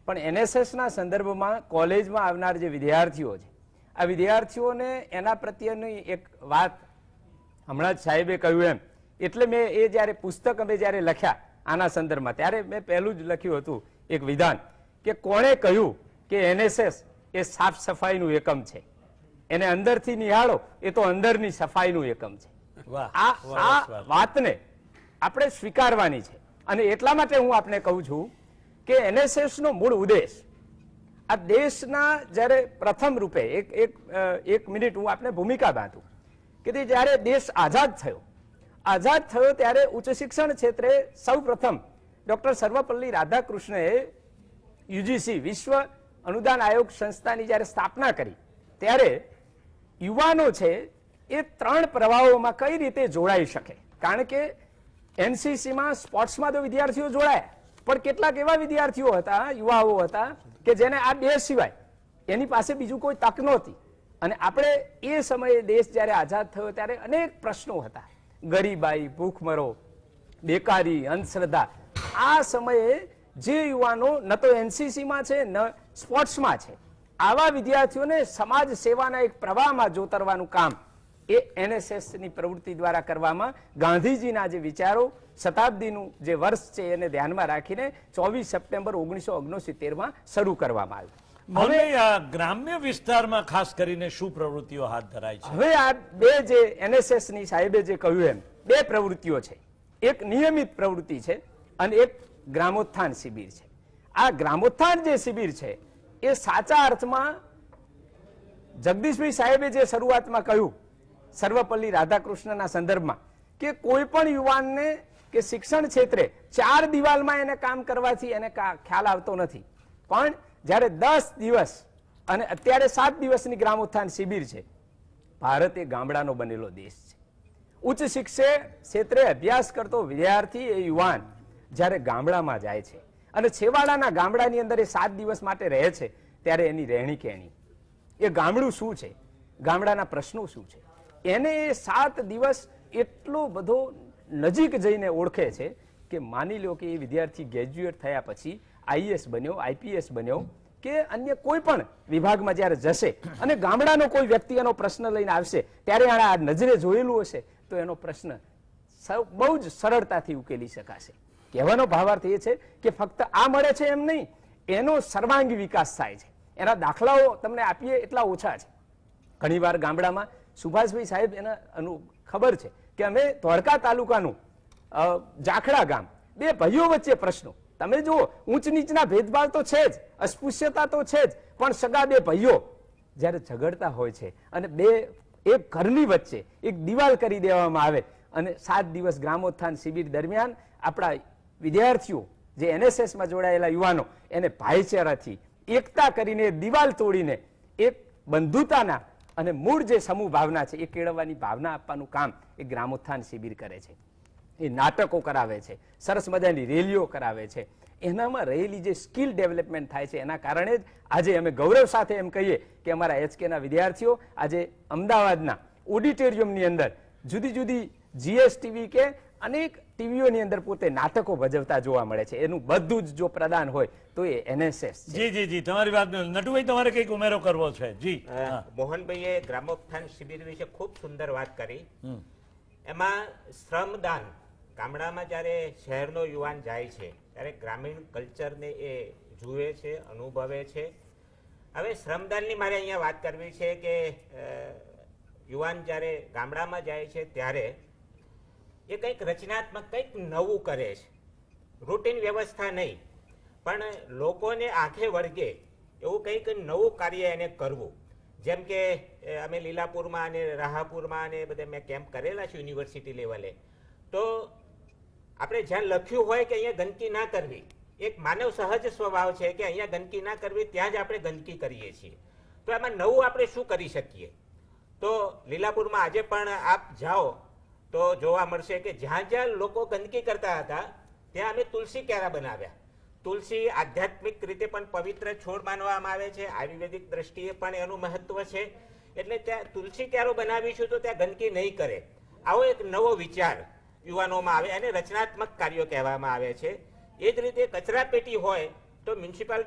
પણ NSS ના સંદર્ભમાં કોલેજમાં આવનાર જે વિદ્યાર્થીઓ છે, આ વિદ્યાર્થીઓને એના પ્રત્યેની એક વાત હમણાં જ સાહેબે કહ્યું એમ, એટલે મેં એ જ્યારે પુસ્તક અમે જ્યારે લખ્યા આના સંદર્ભમાં, ત્યારે મેં પહેલું જ લખ્યું હતું એક વિધાન કે કોણે કહ્યું કે NSS એ સાફ સફાઈનું એકમ છે, એને અંદરથી નિહાળો એ તો અંદરની સફાઈનું એકમ છે. આ વાતને આપણે સ્વીકારવાની છે અને એટલા માટે હું આપને કહું છું કે NSS નો મૂળ ઉદ્દેશ આ દેશના જ્યારે પ્રથમ રૂપે એક મિનિટ હું આપને ભૂમિકા બાંધું કે જ્યારે દેશ આઝાદ થયો ત્યારે ઉચ્ચ શિક્ષણ ક્ષેત્રે સૌ પ્રથમ ડોક્ટર સર્વપલ્લી રાધાકૃષ્ણએ UGC વિશ્વ અનુદાન આયોગ સંસ્થાની જ્યારે સ્થાપના કરી ત્યારે યુવાનો છે એ 3 પ્રવાહોમાં કઈ રીતે જોડાઈ શકે. કારણ કે NCCમાં સ્પોર્ટ્સમાં તો વિદ્યાર્થીઓ જોડાયા, પણ કેટલાક એવા વિદ્યાર્થીઓ હતા, યુવાઓ હતા કે જેને આ 2 સિવાય એની પાસે બીજું કોઈ તક નહોતી. અને આપણે એ સમયે દેશ જ્યારે આઝાદ થયો ત્યારે અનેક પ્રશ્નો હતા, ગરીબાઈ, ભૂખમરો, બેકારી, અંધશ્રદ્ધા. આ સમયે જે યુવાનો ન તો NCCમાં છે ન સ્પોર્ટ્સમાં છે, આવા વિદ્યાર્થીઓને સમાજ સેવાના એક પ્રવાહમાં જોતરવાનું કામ એ NSSની પ્રવૃત્તિ દ્વારા કરવામાં ગાંધીજીના જે વિચારો શતાબ્દીનું જે વર્ષ છે એને ધ્યાનમાં રાખીને 24 સપ્ટેમ્બર 1969માં શરૂ કરવામાં આવ્યું. હવે આ ગ્રામ્ય વિસ્તારમાં ખાસ કરીને શું પ્રવૃત્તિઓ હાથ ધરાય છે? હવે આ 2 જે NSSની સાહેબે જે કહ્યું એમ 2 પ્રવૃત્તિઓ છે, એક નિયમિત પ્રવૃત્તિ છે અને એક ગ્રામોત્થાન શિબિર છે. આ ગ્રામોત્થાન જે શિબિર છે એ સાચા અર્થમાં જગદીશભાઈ સાહેબે જે શરૂઆતમાં કહ્યું સર્વપલ્લી રાધાકૃષ્ણના સંદર્ભમાં કે કોઈ પણ યુવાનને કે શિક્ષણ ક્ષેત્રે 4 દિવાલમાં એને કામ કરવાથી એને ખ્યાલ આવતો નથી, પણ જ્યારે 10 દિવસ અને અત્યારે 7 દિવસની ગ્રામોત્થાન શિબિર છે. ભારત એ ગામડાનો બનેલો દેશ છે. ઉચ્ચ શિક્ષણ ક્ષેત્રે અભ્યાસ કરતો વિદ્યાર્થી એ યુવાન જ્યારે ગામડામાં જાય છે અને છેવાડાના ગામડાની અંદર એ 7 દિવસ માટે રહે છે ત્યારે એની રહેણી કહેણી, એ ગામડું શું છે, ગામડાના પ્રશ્નો શું છે, એને એ 7 દિવસ એટલો બધો નજીક જઈને ઓળખે છે કે માની લો કે એ વિદ્યાર્થી ગ્રેજ્યુએટ થયા પછી IAS બન્યો, IPS બન્યો કે અન્ય કોઈ પણ વિભાગમાં જ્યારે જશે અને ગામડાનો કોઈ વ્યક્તિ એનો પ્રશ્ન લઈને આવશે ત્યારે આણે આ નજરે જોયેલું હશે તો એનો પ્રશ્ન બહુ જ સરળતાથી ઉકેલી શકાશે. કહેવાનો ભાવાર્થ એ છે કે ફક્ત આ મળે છે એમ નહીં, એનો સર્વાંગી વિકાસ થાય છે. એના દાખલાઓ તમને આપીએ એટલા ઓછા છે. ઘણીવાર ગામડામાં સુભાષભાઈ સાહેબ એના ખબર છે કે અમે ધોળકા તાલુકાનું જાખડા ગામ, 2 ભાઈઓ વચ્ચે પ્રશ્નો, તમે જુઓ ઊંચ નીચના ભેદભાવ તો છે જ, અસ્પૃશ્યતા તો છે જ, પણ સગા 2 ભાઈઓ જ્યારે ઝઘડતા હોય છે અને એક ઘરની વચ્ચે એક દિવાલ કરી દેવામાં આવે અને 7 દિવસ ગ્રામોત્થાન શિબિર દરમિયાન આપણા વિદ્યાર્થીઓ જે NSSમાં જોડાયેલા યુવાનો એને ભાઈચારાથી એકતા કરીને દિવાલ તોડીને એક બંધુતાના અને મૂળ જે સમૂહ ભાવના છે એ કેળવવાની ભાવના આપવાનું કામ એ ગ્રામોત્થાન શિબિર કરે છે. એ નાટકો કરાવે છે, સરસ મજાની રેલીઓ કરાવે છે. એનામાં રહેલી જે સ્કિલ ડેવલપમેન્ટ થાય છે એના કારણે જ આજે અમે ગૌરવ સાથે એમ કહીએ કે અમારા HKના વિદ્યાર્થીઓ આજે અમદાવાદના ઓડિટોરિયમની અંદર જુદી જુદી જીએસટીવી કે અનેક ટીવીઓની અંદર પોતે નાટકો ભજવતા જોવા મળે છે. એનું બધું જ જો પ્રદાન હોય તો એ એનએસએસ છે. જી જી જી, તમારી વાત નટુભાઈ, તમારે કંઈક ઉમેરો કરવો છે? જી. મોહનભાઈએ ગ્રામોત્થાન શિબિર વિશે ખૂબ સુંદર વાત કરી. એમાં શ્રમદાન, ગામડામાં જ્યારે શહેરનો યુવાન જાય છે ત્યારે ગ્રામીણ કલ્ચરને એ જુએ છે, અનુભવે છે. હવે શ્રમદાનની મારે અહીંયા વાત કરવી છે કે યુવાન જ્યારે ગામડામાં જાય છે ત્યારે એ કંઈક રચનાત્મક, કંઈક નવું કરે છે. રૂટીન વ્યવસ્થા નહીં, પણ લોકોને આંખે વળગે એવું કંઈક નવું કાર્ય એને કરવું. જેમ કે અમે લીલાપુરમાં અને રાહાપુરમાં અને બધે મેં કેમ્પ કરેલા છે યુનિવર્સિટી લેવલે. તો આપણે જ્યાં લખ્યું હોય કે અહીંયા ગંદકી ના કરવી, એક માનવ સહજ સ્વભાવ છે કે અહીંયા ગંદકી ના કરવી, ત્યાં જ આપણે ગંદકી કરીએ છીએ. તો એમાં નવું આપણે શું કરી શકીએ? તો લીલાપુરમાં આજે પણ આપ જાઓ તો જોવા મળશે કે જ્યાં જ્યાં લોકો ગંદકી કરતા હતા ત્યાં અમે તુલસી ક્યારા બનાવ્યા. તુલસી આધ્યાત્મિક રીતે પણ પવિત્ર છોડ માનવામાં આવે છે, આયુર્વેદિક દ્રષ્ટિએ પણ એનું મહત્વ છે. એટલે ત્યાં તુલસી ક્યારો બનાવીશું તો ત્યાં ગંદકી નહીં કરે. આવો એક નવો વિચાર યુવાનોમાં આવે, અને રચનાત્મક કાર્યો કહેવામાં આવે છે. એ જ રીતે કચરા પેટી હોય તો મ્યુનિસિપલ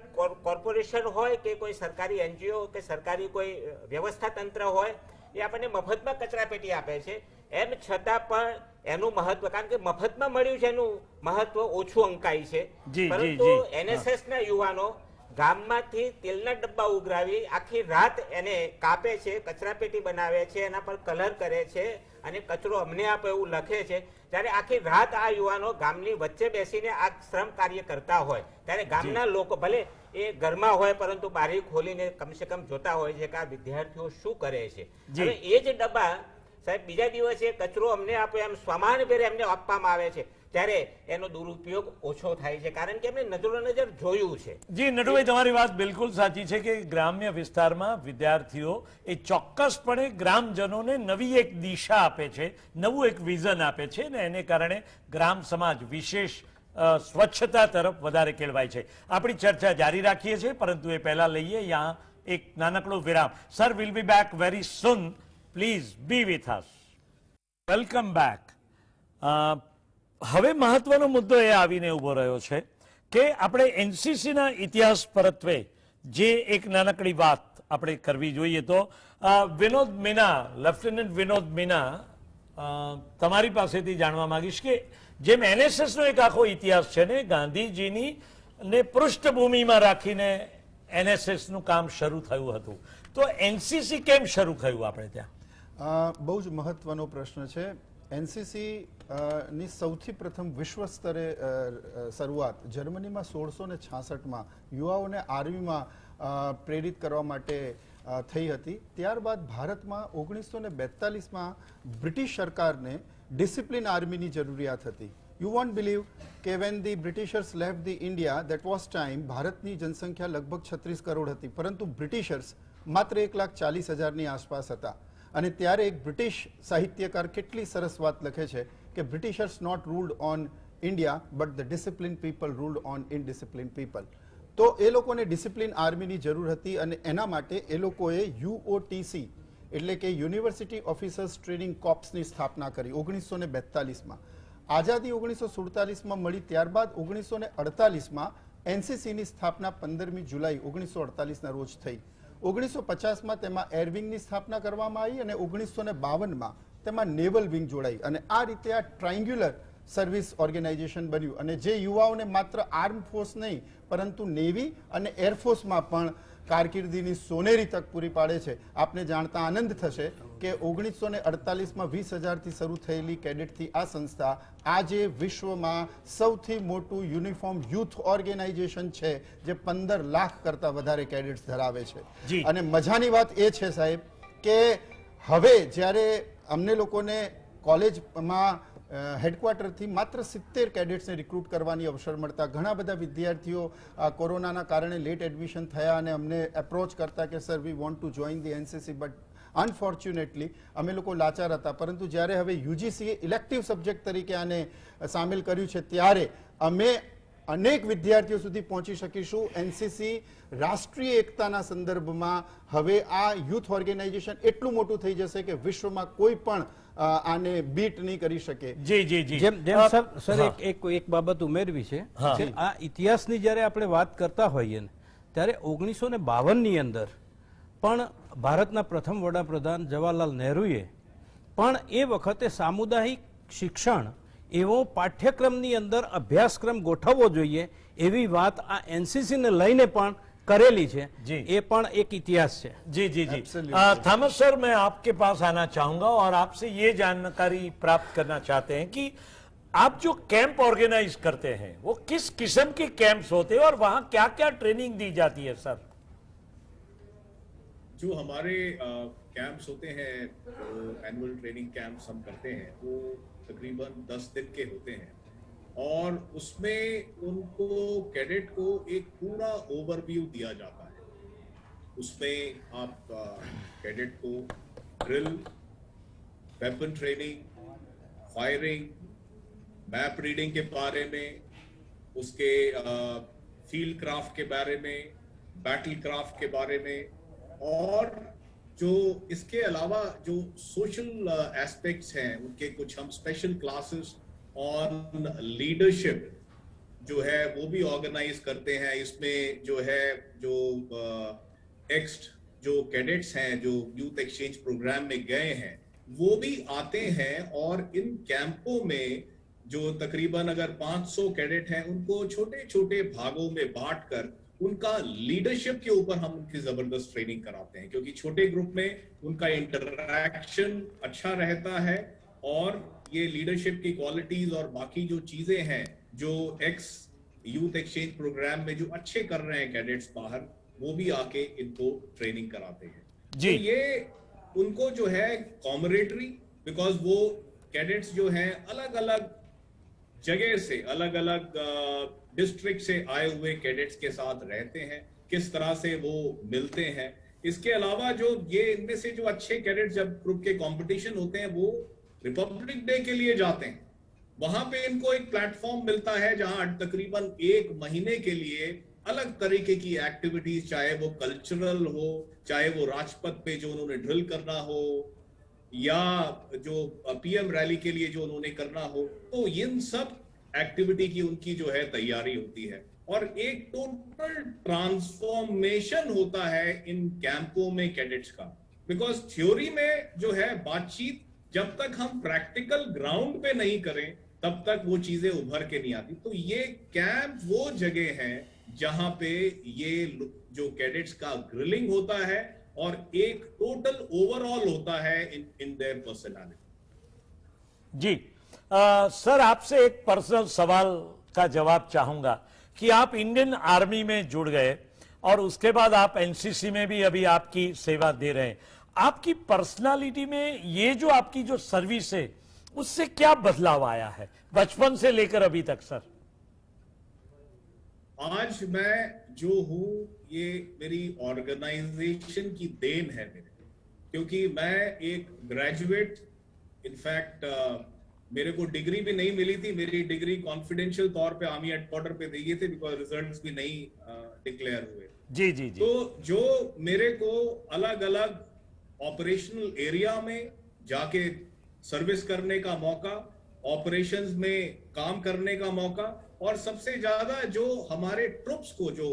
કોર્પોરેશન હોય કે કોઈ સરકારી એનજીઓ કે સરકારી કોઈ વ્યવસ્થા તંત્ર હોય, એ આપણને મફતમાં કચરા પેટી આપે છે. એમ છતાં પણ એનું મહત્વ, કારણ કે મફતમાં મળ્યું છે એનું મહત્વ ઓછું અંકાય છે. પરંતુ એનએસએસ ના યુવાનો ગામમાંથી તેલના ડબ્બા ઉઘરાવી આખી રાત એને કાપે છે, કચરા પેટી બનાવે છે, એના પર કલર કરે છે અને કચરો અમને આપો એવું લખે છે. ત્યારે આખી રાત આ યુવાનો ગામની વચ્ચે બેસીને આ શ્રમ કાર્ય કરતા હોય ત્યારે ગામના લોકો ભલે એ ઘરમાં હોય પરંતુ બારી ખોલીને કમસે કમ જોતા હોય છે કે આ વિદ્યાર્થીઓ શું કરે છે. હવે એ જ ડબ્બા સાહેબ બીજા દિવસે કચરો અમને આપો એમ સ્વમાન ભેરે એમને આપવામાં આવે છે ત્યારે એનો દુરુપયોગ ઓછો થાય છે, કારણ કે એમને નજરો નજર જોયું છે. જી નટુભાઈ, તમારી વાત બિલકુલ સાચી છે કે ગ્રામ્ય વિસ્તારમાં વિદ્યાર્થીઓ એ ચોક્કસપણે ગ્રામજનોને નવી એક દિશા આપે છે, નવું એક વિઝન આપે છે, ને એને કારણે ગ્રામ સમાજ વિશેષ સ્વચ્છતા તરફ વધારે કેળવાય છે. આપણી ચર્ચા જારી રાખીએ છીએ, પરંતુ એ પહેલા લઈએ યહાં એક નાનકડો વિરામ. Sir, will be back very soon. Please be with us. Welcome back. હવે મહત્વનો મુદ્દો એ આવીને ઉભો રહ્યો છે કે આપણે એનસીસીના ઇતિહાસ પરત્વે જે એક નાનકડી વાત આપણે કરવી જોઈએ. તો વિનોદ મીના, લેફ્ટનન્ટ વિનોદ મીના, તમારી પાસેથી જાણવા માંગીશ કે જેમ એનએસએસ નો એક આખો ઇતિહાસ છે ને, ગાંધીજીની ને પૃષ્ઠભૂમિમાં રાખીને એનએસએસ નું કામ શરૂ થયું હતું, તો એનસીસી કેમ શરૂ થયું આપણે ત્યાં? બહુ જ મહત્વનો પ્રશ્ન છે. એનસીસી ની સૌથી પ્રથમ વિશ્વ સ્તરે શરૂઆત જર્મનીમાં 1666માં યુવાઓને આર્મીમાં પ્રેરિત કરવા માટે થઈ હતી. ત્યારબાદ ભારતમાં 1942માં બ્રિટિશ સરકારને ડિસિપ્લિન આર્મીની જરૂરિયાત હતી. યુ વોન્ટ બિલીવ કે when the Britishers left the India that was time ભારતની જનસંખ્યા લગભગ 36 કરોડ હતી, પરંતુ બ્રિટિશર્સ માત્ર 1,40,000ની આસપાસ હતા. અને ત્યારે એક બ્રિટિશ સાહિત્યકાર કેટલી સરસ વાત લખે છે કે Britishers not ruled on India but the discipline people ruled on indiscipline people. તો એ લોકોને ડિસિપ્લિન આર્મીની જરૂર હતી અને એના માટે એ લોકોએ યુઓટીસી એટલે કે યુનિવર્સિટી ઓફિસર્સ ટ્રેનિંગ કોર્પ્સની સ્થાપના કરી 1942માં. આઝાદી 1947માં મળી, ત્યારબાદ 1948માં એનસીસીની સ્થાપના 15મી જુલાઈ 1948ના રોજ થઈ. 1950માં તેમાં એરવિંગની સ્થાપના કરવામાં આવી અને 1952માં તેમાં નેવલ વિંગ જોડાઈ અને આ રીતે આ ટ્રાયંગ્યુલર સર્વિસ ઓર્ગેનાઇઝેશન બન્યું અને જે યુવાઓને માત્ર આર્મ ફોર્સ નહીં પરંતુ નેવી અને એરફોર્સમાં પણ કારકિર્દીની સોનેરી તક પૂરી પાડે છે. આપને જાણતા આનંદ થશે કે 1948માં 20,000થી શરૂ થયેલી કેડેટથી આ સંસ્થા આજે વિશ્વમાં સૌથી મોટું યુનિફોર્મ યુથ ઓર્ગેનાઇઝેશન છે, જે 15 લાખ કરતા વધારે કેડેટ્સ ધરાવે છે. અને મજાની વાત એ છે સાહેબ કે હવે જ્યારે અમને લોકોને કોલેજમાં હેડક્વાર્ટરથી માત્ર 70 કેડેટ્સને રિક્રુટ કરવાની અવસર મળતા, ઘણા બધા વિદ્યાર્થીઓ કોરોનાના કારણે લેટ એડમિશન થયા અને અમને એપ્રોચ કરતા કે sir we want to join the NCC, but unfortunately અમે લોકો લાચાર હતા. પરંતુ જ્યારે હવે યુજીસીએ ઇલેક્ટિવ સબ્જેક્ટ તરીકે આને સામેલ કર્યું છે ત્યારે અમે અનેક વિદ્યાર્થીઓ સુધી પહોંચી શકીશું. એનસીસી રાષ્ટ્રીય એકતાના સંદર્ભમાં હવે આ યુથ ઓર્ગેનાઇઝેશન એટલું મોટું થઈ જશે કે વિશ્વમાં કોઈ પણ આને બીટ નહીં કરી શકે. જી જી જી જેમ સર એક બાબત ઉમેરવી છે કે આ ઇતિહાસની જ્યારે આપણે વાત કરતા હોઈએ ને ત્યારે 1952ની અંદર પણ ભારતના પ્રથમ વડાપ્રધાન જવાહરલાલ નહેરુએ પણ એ વખતે સામુદાયિક શિક્ષણ એવો પાઠ્યક્રમની અંદર અભ્યાસક્રમ ગોઠવવો જોઈએ એવી વાત આ એનસીસી ને લઈને પણ करेली है ये पण एक इतिहास है. जी जी जी थॉमस सर, मैं आपके पास आना चाहूंगा और आपसे ये जानकारी प्राप्त करना चाहते हैं कि आप जो कैंप ऑर्गेनाइज करते हैं वो किस किस्म के कैंप्स होते हैं और वहां क्या क्या ट्रेनिंग दी जाती है सर? जो हमारे कैंप्स होते हैं, एनुअल ट्रेनिंग कैंप्स हम करते हैं, वो तकरीबन 10 दिन के होते हैं और उसमें उनको कैडेट को एक पूरा ओवरव्यू दिया जाता है. उसमें आप कैडेट को drill, weapon training, firing, map reading के बारे में, उसके फील्ड क्राफ्ट के बारे में, बैटल क्राफ्ट के बारे में और जो इसके अलावा जो सोशल एस्पेक्ट्स हैं उनके कुछ हम स्पेशल क्लासेस ऑन लीडरशिप जो है वो भी ऑर्गेनाइज करते हैं. इसमें जो है जो जो कैडेट्स हैं जो यूथ एक्सचेंज प्रोग्राम में गए हैं वो भी आते हैं और इन कैंपों में जो तकरीबन अगर 500 कैडेट हैं उनको छोटे छोटे भागों में बांटकर उनका लीडरशिप के ऊपर हम उनकी जबरदस्त ट्रेनिंग कराते हैं, क्योंकि छोटे ग्रुप में उनका इंटरैक्शन अच्छा रहता है और ये लीडरशिप की क्वालिटीज और बाकी जो चीजें हैं जो यूथ एक्सचेंज प्रोग्राम में जो अच्छे कर रहे हैं कैडेट्स बाहर, वो भी आके इनको ट्रेनिंग कराते हैं जी. तो ये उनको जो है कॉमरेटरी, बिकॉज वो कैडेट्स जो हैं अलग अलग जगह से, अलग अलग डिस्ट्रिक्ट से आए हुए कैडेट्स के साथ रहते हैं, किस तरह से वो मिलते हैं. इसके अलावा जो ये इनमें से जो अच्छे कैडेट्स जब ग्रुप के कंपटीशन होते हैं वो रिपब्लिक डे के लिए जाते हैं, वहां पे इनको एक प्लेटफॉर्म मिलता है जहां तकरीबन 1 महीने के लिए अलग तरीके की एक्टिविटीज, चाहे वो कल्चरल हो, चाहे वो राजपथ पे जो उन्होंने ड्रिल करना हो या जो पीएम रैली के लिए जो उन्होंने करना हो, तो इन सब एक्टिविटी की उनकी जो है तैयारी होती है और एक टोटल ट्रांसफॉर्मेशन होता है इन कैंपों में कैडेट्स का. बिकॉज थ्योरी में जो है बातचीत जब तक हम प्रैक्टिकल ग्राउंड पे नहीं करें तब तक वो चीजें उभर के नहीं आती. तो ये कैंप वो जगह है जहां पे ये जो कैडेट्स का ग्रिलिंग होता है और एक टोटल ओवरऑल होता है इन देयर पर्सनालिटी. जी सर, आपसे एक पर्सनल सवाल का जवाब चाहूंगा कि आप इंडियन आर्मी में जुड़ गए और उसके बाद आप एनसीसी में भी अभी आपकी सेवा दे रहे हैं. आपकी पर्सनालिटी में ये जो आपकी जो सर्विस है उससे क्या बदलाव आया है बचपन से लेकर अभी तक सर? आज मैं जो हूं ये मेरी ऑर्गेनाइजेशन की देन है मेरे, क्योंकि मैं एक ग्रेजुएट, इनफैक्ट मेरे को डिग्री भी नहीं मिली थी. मेरी डिग्री कॉन्फिडेंशियल तौर पे आर्मी हेडक्वार्टर पे दिए थे बिकॉज रिजल्ट्स भी नहीं डिक्लेयर हुए. जी जी जी. तो जो मेरे को अलग अलग ऑपरेशनल एरिया में जाके सर्विस करने का मौका, ऑपरेशंस में काम करने का मौका और सबसे ज्यादा जो हमारे ट्रुप्स को जो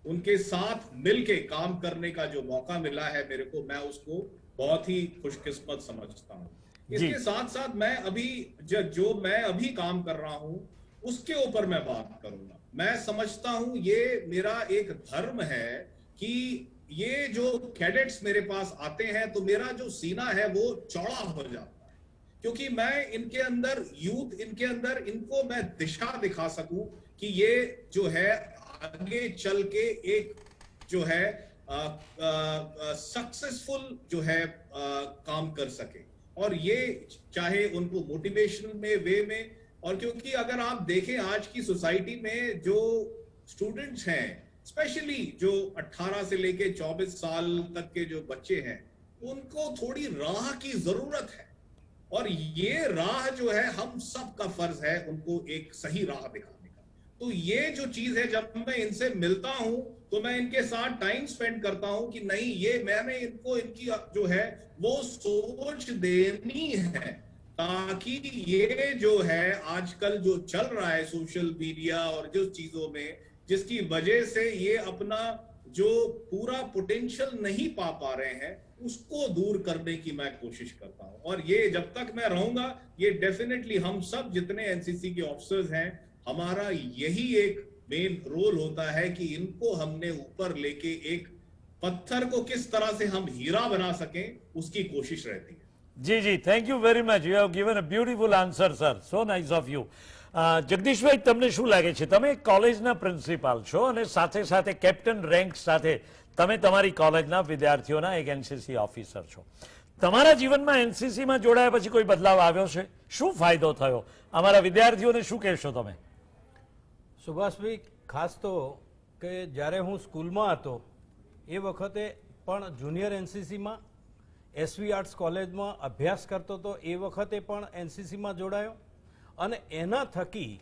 उनके साथ मिलके काम करने का जो मौका मिला है मेरे को, मैं उसको बहुत ही खुशकिस्मत समझता हूँ. इसके साथ साथ मैं अभी जो मैं अभी काम कर रहा हूं उसके ऊपर मैं बात करूंगा. मैं समझता हूं ये मेरा एक धर्म है कि ये जो कैडेट्स मेरे पास आते हैं तो मेरा जो सीना है वो चौड़ा हो जाता है, क्योंकि मैं इनके अंदर यूथ, इनके अंदर इनको मैं दिशा दिखा सकूं कि ये जो है आगे चल के एक जो है सक्सेसफुल जो है काम कर सके. और ये चाहे उनको मोटिवेशनल में वे में, और क्योंकि अगर आप देखें आज की सोसाइटी में जो स्टूडेंट्स हैं, स्पेशली जो 18 से लेके 24 साल तक के जो बच्चे हैं, उनको थोड़ी राह की जरूरत है और ये राह जो है हम सब का फर्ज है उनको एक सही राह दिखाने का. तो ये जो चीज है, जब मैं इनसे मिलता हूं तो मैं इनके साथ टाइम स्पेंड करता हूं कि नहीं, ये मैंने इनको इनकी जो है वो सोच देनी है, ताकि ये जो है आजकल जो चल रहा है सोशल मीडिया और जो चीजों में, जिसकी वजह से ये अपना जो पूरा पोटेंशियल नहीं पा रहे हैं, उसको दूर करने की मैं कोशिश करता हूं। और ये जब तक मैं रहूंगा, ये डेफिनेटली हम सब जितने एनसीसी के ऑफिसर्स हैं, हमारा यही एक मेन रोल होता है कि इनको हमने ऊपर लेके एक पत्थर को किस तरह से हम हीरा बना सकें, उसकी कोशिश रहती है। જી જી, thank you very much. You have given a beautiful answer sir. So nice of you. Jagdishbhai, તમને શું લાગે છે? તમે કોલેજના પ્રિન્સિપાલ છો અને સાથે સાથે કેપ્ટન રેન્ક સાથે તમે તમારી કોલેજના વિદ્યાર્થીઓના એક એનસીસી ઓફિસર છો. તમારા જીવનમાં એનસીસીમાં જોડાયા પછી કોઈ બદલાવ આવ્યો છે? શું ફાયદો થયો? અમારા વિદ્યાર્થીઓને શું કહેશો તમે? સુભાષભાઈ, ખાસ તો કે જ્યારે હું સ્કૂલમાં હતો એ વખતે પણ જુનિયર એનસીસીમાં, એસવી આર્ટ્સ કોલેજમાં અભ્યાસ કરતો હતો એ વખતે પણ એનસીસીમાં જોડાયો, અને એના થકી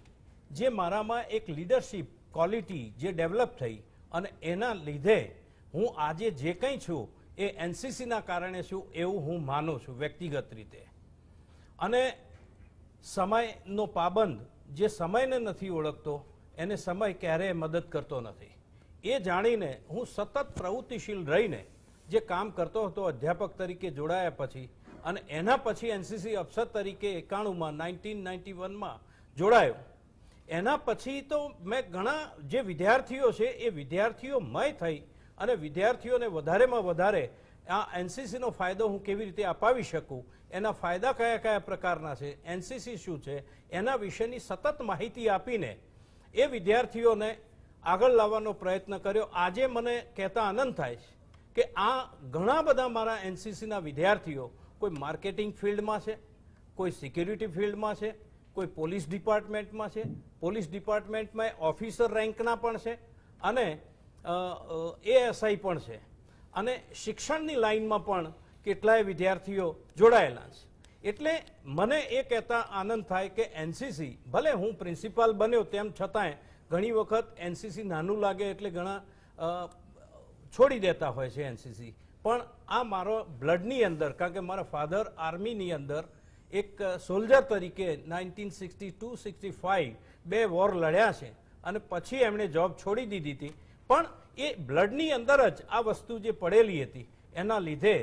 જે મારામાં એક લીડરશિપ ક્વોલિટી જે ડેવલપ થઈ, અને એના લીધે હું આજે જે કંઈ છું એ એનસીસીના કારણે છું એવું હું માનું છું વ્યક્તિગત રીતે. અને સમયનો પાબંદ જે સમયને નથી ઓળખતો એને સમય ક્યારેય મદદ કરતો નથી. એ જાણીને હું સતત પ્રવૃત્તિશીલ રહીને જે કામ કરતો હતો અધ્યાપક તરીકે જોડાયા પછી, અને એના પછી એનસીસી અફસર તરીકે 91માં 1991માં જોડાયો. એના પછી તો મેં ઘણા જે વિદ્યાર્થીઓ છે એ વિદ્યાર્થીઓમય થઈ અને વિદ્યાર્થીઓને વધારેમાં વધારે આ એનસીસીનો ફાયદો હું કેવી રીતે અપાવી શકું, એના ફાયદા કયા કયા પ્રકારના છે, એનસીસી શું છે, એના વિશેની સતત માહિતી આપીને એ વિદ્યાર્થીઓને આગળ લાવવાનો પ્રયત્ન કર્યો. આજે મને કહેતા આનંદ થાય છે કે આ ઘણા બધા મારા એનસીસીના વિદ્યાર્થીઓ કોઈ માર્કેટિંગ ફિલ્ડમાં છે, કોઈ સિક્યુરિટી ફિલ્ડમાં છે, કોઈ પોલીસ ડિપાર્ટમેન્ટમાં છે, પોલીસ ડિપાર્ટમેન્ટમાં ઓફિસર રેન્કના પણ છે, અને એએસઆઈ પણ છે, અને શિક્ષણની લાઇનમાં પણ કેટલાય વિદ્યાર્થીઓ જોડાયેલા છે. એટલે મને એ કહેતા આનંદ થાય કે એનસીસી, ભલે હું પ્રિન્સિપાલ બન્યો તેમ છતાંય ઘણી વખત એનસીસી નાનું લાગે એટલે ઘણા છોડી દેતા હોય છે એનસીસી, પણ આ મારો બ્લડની અંદર, કારણ કે મારા ફાધર આર્મીની અંદર એક સોલ્જર તરીકે 1962-65 બે વોર લડ્યા છે, અને પછી એમણે જોબ છોડી દીધી હતી, પણ એ બ્લડની અંદર જ આ વસ્તુ જે પડેલી હતી એના લીધે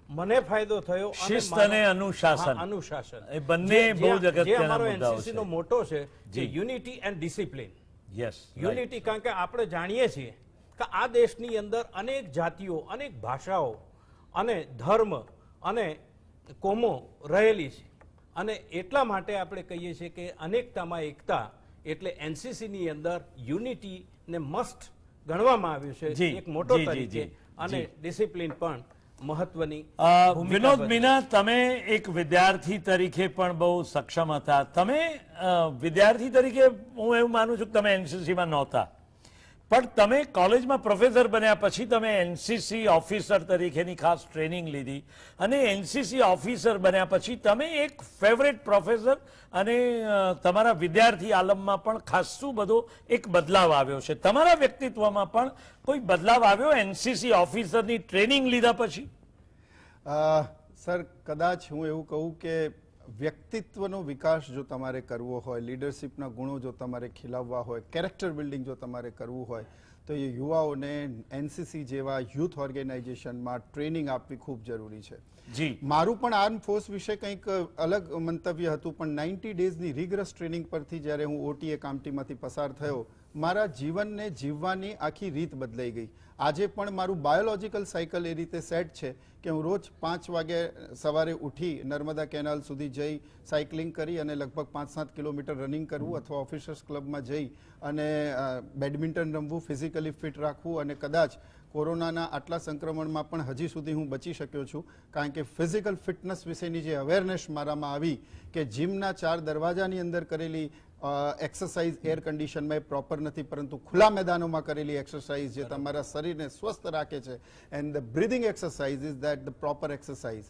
મને ફાયદો થયો. શિસ્ત અને અનુશાસન, અનુશાસન એ બંને બહુ જે અગત્યના અમારો મુદ્દાઓ એનસીસી છે. નો મોટો છે જે unity and discipline. Yes, unity, કારણ કે આપણે જાણીએ છીએ કે આ દેશની અંદર અનેક જાતિઓ, અનેક ભાષાઓ અને ધર્મ અને કોમો રહેલી છે, અને એટલા માટે આપણે કહીએ છીએ કે અનેકતામાં એકતા, એટલે એનસીસીની અંદર યુનિટીને મસ્ટ ગણવામાં આવ્યું છે જી, એક મોટો જી, જી, તરીકે, જી, અને જી. ડિસિપ્લિન પણ મહત્વની વિનોદ મીના, તમે એક વિદ્યાર્થી તરીકે પણ બહુ સક્ષમ હતા. તમે વિદ્યાર્થી તરીકે હું એવું માનું છું કે તમે એનસીસીમાં નહોતા, પણ તમે કોલેજમાં પ્રોફેસર બન્યા પછી તમે એનસીસી ઓફિસર તરીકેની ખાસ ટ્રેનિંગ લીધી, અને એનસીસી ઓફિસર બન્યા પછી તમે એક ફેવરેટ પ્રોફેસર, અને તમારા વિદ્યાર્થી આલમમાં પણ ખાસું બધો એક બદલાવ આવ્યો છે. તમારા વ્યક્તિત્વમાં પણ કોઈ બદલાવ આવ્યો એનસીસી ઓફિસરની ટ્રેનિંગ લીધા પછી? સર, કદાચ હું એવું કહું કે વ્યક્તિત્વનો વિકાસ જો તમારે કરવો હોય, લીડરશિપના ગુણો જો તમારે ખીલાવવા હોય, કેરેક્ટર બિલ્ડિંગ જો તમારે કરવું હોય, તો એ યુવાઓને એનસીસી જેવા યુથ ઓર્ગેનાઇઝેશનમાં ટ્રેનિંગ આપવી ખૂબ જરૂરી છે. જી, મારું પણ આર્મ ફોર્સ વિશે કંઈક અલગ મંતવ્ય હતું, પણ 90 ડેઝની રિગરસ ટ્રેનિંગ પરથી જ્યારે હું ઓટીએ કામટીમાંથી પસાર થયો, મારા જીવનને જીવવાની આખી રીત બદલાઈ ગઈ. આજે પણ મારું બાયોલોજીકલ સાયકલ એ રીતે સેટ છે કે હું રોજ 5 વાગે સવારે ઉઠી નર્મદા કેનાલ સુધી જઈ સાયકલિંગ કરી અને લગભગ 5-7 કિલોમીટર રનિંગ કરવું, અથવા ઓફિસર્સ ક્લબમાં જઈ અને બેડમિન્ટન રમવું, ફિઝિકલી ફિટ રાખવું, અને કદાચ કોરોનાના આટલા સંક્રમણમાં પણ હજી સુધી હું બચી શક્યો છું, કારણ કે ફિઝિકલ ફિટનેસ વિશેની જે અવેરનેસ મારામાં આવી કે જીમના 4 દરવાજાની અંદર કરેલી એક્સરસાઇઝ એર કન્ડિશનમાં એ પ્રોપર નથી, પરંતુ ખુલ્લા મેદાનોમાં કરેલી એક્સરસાઇઝ જે તમારા શરીરને સ્વસ્થ રાખે છે, and the breathing exercise is that the proper exercise.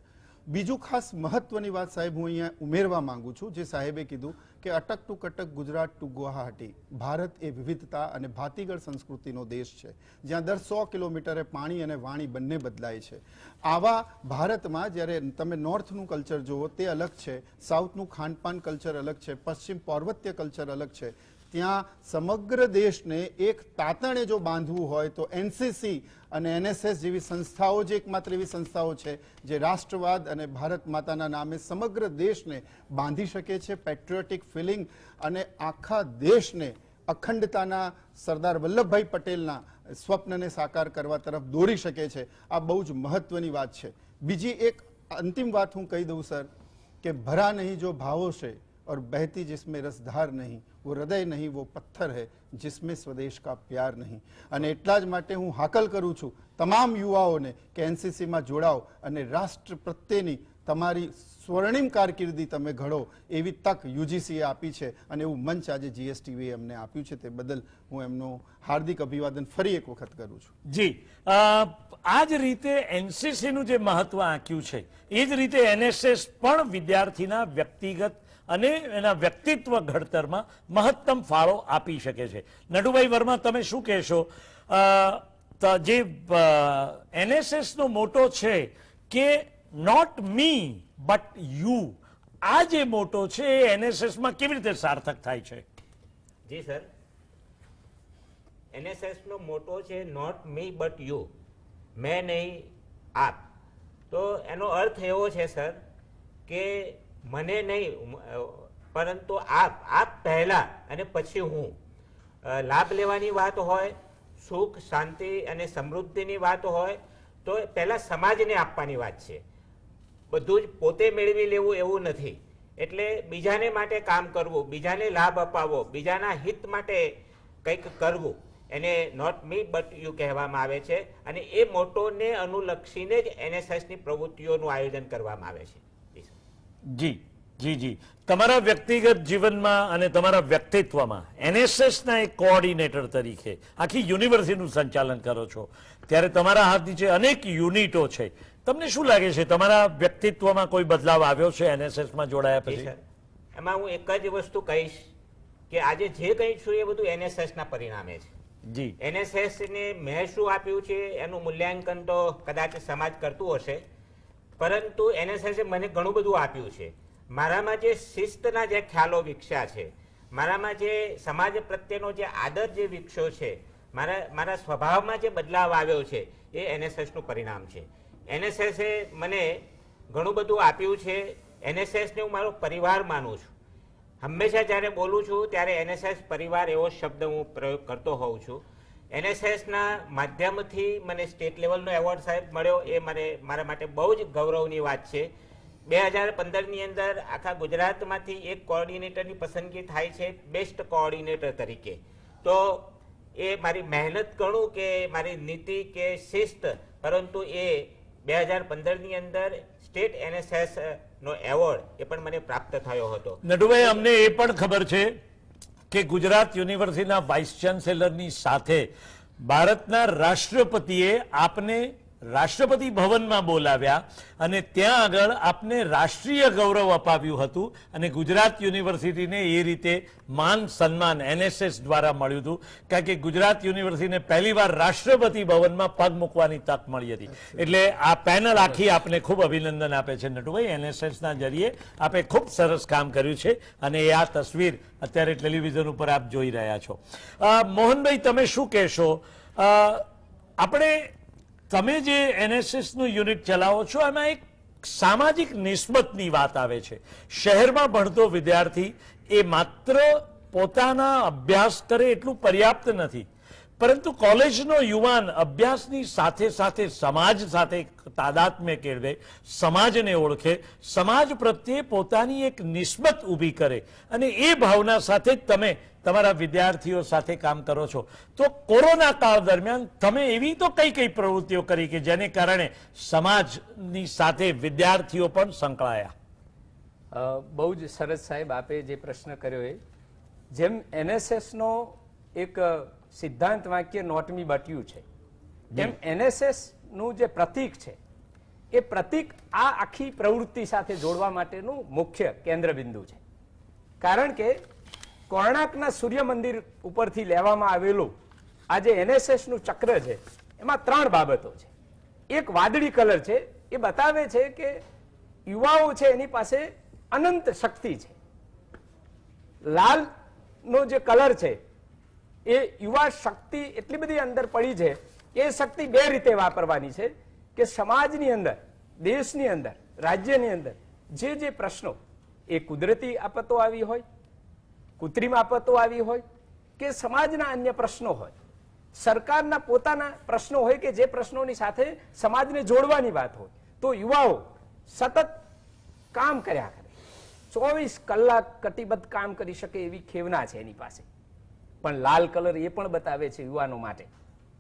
બીજું ખાસ મહત્વની વાત સાહેબ હું અહીંયા ઉમેરવા માંગુ છું, જે સાહેબે કીધું કે અટક ટુ કટક ગુજરાત ટુ ગુવાહાટી, ભારત એ વિવિધતા અને ભાતીગળ સંસ્કૃતિનો દેશ છે, જ્યાં દર 100 કિલોમીટરે પાણી અને વાણી બંને બદલાય છે. આવા ભારતમાં જ્યારે તમે નોર્થનું કલ્ચર જુઓ તે અલગ છે, સાઉથનું ખાનપાન કલ્ચર અલગ છે, પશ્ચિમ પર્વત્ય કલ્ચર અલગ છે. ત્યાં સમગ્ર દેશને એક તાતણે જો બાંધવું હોય તો એનસીસી અને એનએસએસ જેવી સંસ્થાઓ જ એકમાત્ર એવી સંસ્થાઓ છે જે રાષ્ટ્રવાદ અને ભારત માતાના નામે સમગ્ર દેશને બાંધી શકે છે. પેટ્રિયોટિક ફિલિંગ અને આખા દેશને અખંડતાના સરદાર વલ્લભભાઈ પટેલના સ્વપ્નને સાકાર કરવા તરફ દોરી શકે છે. આ બહુ જ મહત્વની વાત છે. બીજી એક અંતિમ વાત હું કહી દઉં સર, કે ભરા નહીં જો ભાવો છે और बहती जिसमें रसधार नहीं, वो हृदय नहीं, वो पत्थर है जिसमें स्वदेश का प्यार नहीं. અને એટલા જ માટે હું હાકલ કરું છું તમામ યુવાઓને કે એનસીસીમાં જોડાઓ અને રાષ્ટ્ર પ્રત્યેની તમારી સ્વર્ણિમ કારકિર્દી તમે ઘડો એવી તક યુજીસીએ આપી છે અને એવું મંચ આજે જીએસટીવીએ અમને આપ્યું છે. તે બદલ હું એમનું હાર્દિક અભિવાદન ફરી એક વખત કરું છું. જી, આ જ રીતે એનસીસીનું જે મહત્વ આંક્યું છે એ જ રીતે એનએસએસ પણ વિદ્યાર્થીના વ્યક્તિગત અને એના વ્યક્તિત્વ ઘડતરમાં મહત્તમ ફાળો આપી શકે છે. નડુભાઈ વર્મા, તમે શું કહેશો? જે એનએસએસનો મોટો છે કે નોટ મી બટ યુ, આ જે મોટો છે એ એનએસએસમાં કેવી રીતે સાર્થક થાય છે? જી સર, એનએસએસ નો મોટો છે નોટ મી બટ યુ, મેં નહીં આપ. તો એનો અર્થ એવો છે સર કે મને નહીં પરંતુ આપ પહેલા અને પછી હું. લાભ લેવાની વાત હોય, સુખ શાંતિ અને સમૃદ્ધિની વાત હોય તો પહેલા સમાજને આપવાની વાત છે. બધું જ પોતે મેળવી લેવું એવું નથી. એટલે બીજાને માટે કામ કરવું, બીજાને લાભ અપાવવો, બીજાના હિત માટે કંઈક કરવું, એને નોટ મી બટ યુ કહેવામાં આવે છે. અને એ મોટોને અનુલક્ષીને જ એનએસએસની પ્રવૃત્તિઓનું આયોજન કરવામાં આવે છે. જી જી જી, તમારા વ્યક્તિગત જીવનમાં અને તમારા વ્યક્તિત્વમાં એનએસએસના એક કોઓર્ડિનેટર તરીકે આખી યુનિવર્સિટીનું સંચાલન કરો છો, ત્યારે તમારા હાથ નીચે અનેક યુનિટો છે. તમને શું લાગે છે, તમારા વ્યક્તિત્વમાં કોઈ બદલાવ આવ્યો છે એનએસએસમાં જોડાયા પછી? એમાં હું એક જ વસ્તુ કહીશ કે આજે જે કંઈ છું એ બધું એનએસએસના પરિણામે છે. જી, એનએસએસને મેં શું આપ્યું છે એનું મૂલ્યાંકન તો કદાચ સમાજ કરતું હશે, પરંતુ એનએસએસે મને ઘણું બધું આપ્યું છે. મારામાં જે શિસ્તના જે ખ્યાલો વિકસ્યા છે, મારામાં જે સમાજ પ્રત્યેનો જે આદર જે વિકસ્યો છે, મારા સ્વભાવમાં જે બદલાવ આવ્યો છે એ એનએસએસનું પરિણામ છે. એનએસએસે મને ઘણું બધું આપ્યું છે. એનએસએસને હું મારો પરિવાર માનું છું. હંમેશા જ્યારે બોલું છું ત્યારે એનએસએસ પરિવાર એવો શબ્દ હું પ્રયોગ કરતો હોઉં છું. એનએસએસના માધ્યમથી મને સ્ટેટ લેવલનો એવોર્ડ સાહેબ મળ્યો, એ મારા માટે બહુ જ ગૌરવની વાત છે. 2015ની અંદર આખા ગુજરાતમાંથી એક કોઓર્ડિનેટરની પસંદગી થાય છે બેસ્ટ કોઓર્ડિનેટર તરીકે. તો એ મારી મહેનત ગણું કે મારી નીતિ કે શિસ્ત, પરંતુ એ 2015ની અંદર સ્ટેટ એનએસએસ નો એવોર્ડ એ પણ મને પ્રાપ્ત થયો હતો. નડુભાઈ, અમને એ પણ ખબર છે કે ગુજરાત યુનિવર્સિટીના વાઇસ ચાન્સેલરની સાથે ભારતના રાષ્ટ્રપતિએ આપને રાષ્ટ્રપતિ ભવનમાં બોલાવ્યા અને ત્યાં આગળ આપને રાષ્ટ્રીય ગૌરવ અપાવ્યું હતું અને ગુજરાત યુનિવર્સિટીને એ રીતે માન સન્માન એનએસએસ દ્વારા મળ્યું હતું, કારણ કે ગુજરાત યુનિવર્સિટીને પહેલીવાર રાષ્ટ્રપતિ ભવનમાં પગ મૂકવાની તક મળી હતી. એટલે આ પેનલ આખી આપને ખૂબ અભિનંદન આપે છે નટુભાઈ. એનએસએસના જરીએ આપે ખૂબ સરસ કામ કર્યું છે અને એ આ તસવીર અત્યારે ટેલિવિઝન ઉપર આપ જોઈ રહ્યા છો. મોહનભાઈ, તમે શું કહેશો? તમે જે એનએસએસનું યુનિટ ચલાવો છો એમાં એક સામાજિક નિસ્બતની વાત આવે છે. શહેરમાં ભણતો વિદ્યાર્થી એ માત્ર પોતાના અભ્યાસ કરે એટલું પર્યાપ્ત નથી, પરંતુ કોલેજનો યુવાન અભ્યાસની સાથે સાથે સમાજ સાથે તાદાત્મ્ય કેળવે, સમાજને ઓળખે, સમાજ પ્રત્યે પોતાની એક નિસ્બત ઊભી કરે અને એ ભાવના સાથે તમે તમારા વિદ્યાર્થીઓ સાથે કામ કરો છો. તો કોરોના કાળ દરમિયાન તમે એવી તો કઈ કઈ પ્રવૃત્તિઓ કરી કે જેને કારણે સમાજની સાથે વિદ્યાર્થીઓ પણ સંકળાયા? બહુ જ સરસ સાહેબ આપે જે પ્રશ્ન કર્યો એ. જેમ એનએસએસનો એક સિદ્ધાંત વાક્ય નોટ મી બટ યુ છે, તેમ એનએસએસનું જે પ્રતીક છે એ પ્રતીક આ આખી પ્રવૃત્તિ સાથે જોડવા માટેનું મુખ્ય કેન્દ્ર બિંદુ છે. કારણ કે કોણાર્કના સૂર્ય મંદિર ઉપરથી લેવામાં આવેલું આ જે NSS નું ચક્ર છે એમાં 3 બાબતો છે. એક વાદળી કલર છે, એ બતાવે છે કે યુવાઓ છે એની પાસે અનંત શક્તિ છે. લાલ નો જે કલર છે એ યુવા શક્તિ એટલી બધી અંદર પડી છે, એ શક્તિ 2 રીતે વાપરવાની છે કે સમાજની અંદર, દેશની અંદર, રાજ્યની અંદર જે પ્રશ્નો, એ કુદરતી આફતો આવી હોય, કૃત્રિમ આફતો આવી હોય કે સમાજના અન્ય પ્રશ્નો હોય, સરકારના પોતાના પ્રશ્નો હોય કે જે પ્રશ્નોની સાથે સમાજને જોડવાની વાત હોય, તો યુવાઓ સતત કામ કર્યા કરે, 24 કલાક કટિબદ્ધ કામ કરી શકે એવી ખેવના છે એની પાસે. પણ લાલ કલર એ પણ બતાવે છે યુવાનો માટે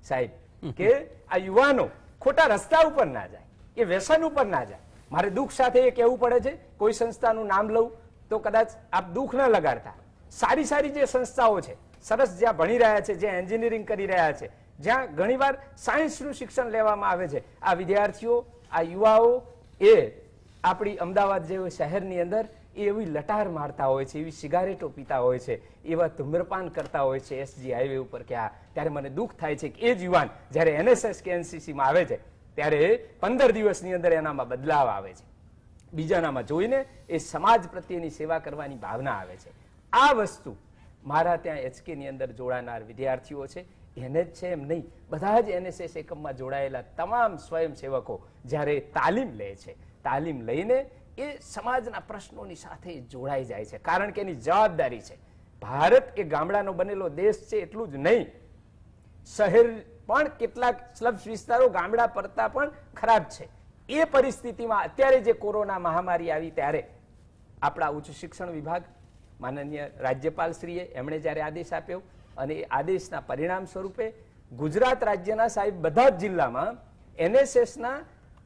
સાહેબ કે આ યુવાનો ખોટા રસ્તા ઉપર ના જાય, એ વ્યસન ઉપર ના જાય. મારે દુઃખ સાથે એ કહેવું પડે છે, કોઈ સંસ્થાનું નામ લઉં તો કદાચ આપ દુઃખ ન લગાડતા. સારી સારી જે સંસ્થાઓ છે, સરસ જ્યાં ભણી રહ્યા છે, જ્યાં એન્જિનિયરિંગ કરી રહ્યા છે, જ્યાં ઘણીવાર સાયન્સનું શિક્ષણ લેવામાં આવે છે, આ વિદ્યાર્થીઓ, આ યુવાઓ એ આપણી અમદાવાદ જેવા શહેરની અંદર એવી લટાર મારતા હોય છે, એવી સિગારેટો પીતા હોય છે, એવા ધૂમ્રપાન કરતા હોય છે SG હાઈવે ઉપર કે ત્યારે મને દુઃખ થાય છે કે એ જ યુવાન જ્યારે NSS કે NCC માં આવે છે ત્યારે 15 દિવસની અંદર એનામાં બદલાવ આવે છે, બીજાનામાં જોઈને એ સમાજ પ્રત્યેની સેવા કરવાની ભાવના આવે છે. આ વસ્તુ મારા ત્યાં HK ની અંદર જોડાનાર વિદ્યાર્થીઓ છે એને જ છે એમ નહીં, બધા જ NSS એકમમાં જોડાયેલા તમામ સ્વયંસેવકો જ્યારે તાલીમ લે છે, તાલીમ લઈને એ સમાજના પ્રશ્નોની સાથે જોડાઈ જાય છે. કારણ કે એની જવાબદારી છે. ભારત એ ગામડાનો બનેલો દેશ છે એટલું જ નહીં, શહેર પણ કેટલાક સ્લબ્સ વિસ્તારો ગામડા કરતા પણ ખરાબ છે. એ પરિસ્થિતિમાં અત્યારે જે કોરોના મહામારી આવી ત્યારે આપણા ઉચ્ચ શિક્ષણ વિભાગ, માનનીય રાજ્યપાલશ્રીએ એમણે જ્યારે આદેશ આપ્યો અને એ આદેશના પરિણામ સ્વરૂપે ગુજરાત રાજ્યના સાહેબ બધા જ જિલ્લામાં NSSના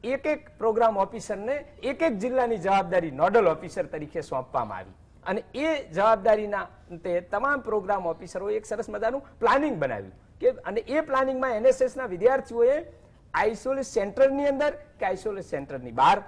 એક પ્રોગ્રામ ઓફિસરને એક જિલ્લાની જવાબદારી નોડલ ઓફિસર તરીકે સોંપવામાં આવી અને એ જવાબદારીના અંતે તમામ પ્રોગ્રામ ઓફિસરોએ એક સરસ મજાનું પ્લાનિંગ બનાવ્યું કે અને એ પ્લાનિંગમાં NSSના વિદ્યાર્થીઓએ આઇસોલેશન સેન્ટરની અંદર કે આઇસોલેશન સેન્ટરની બહાર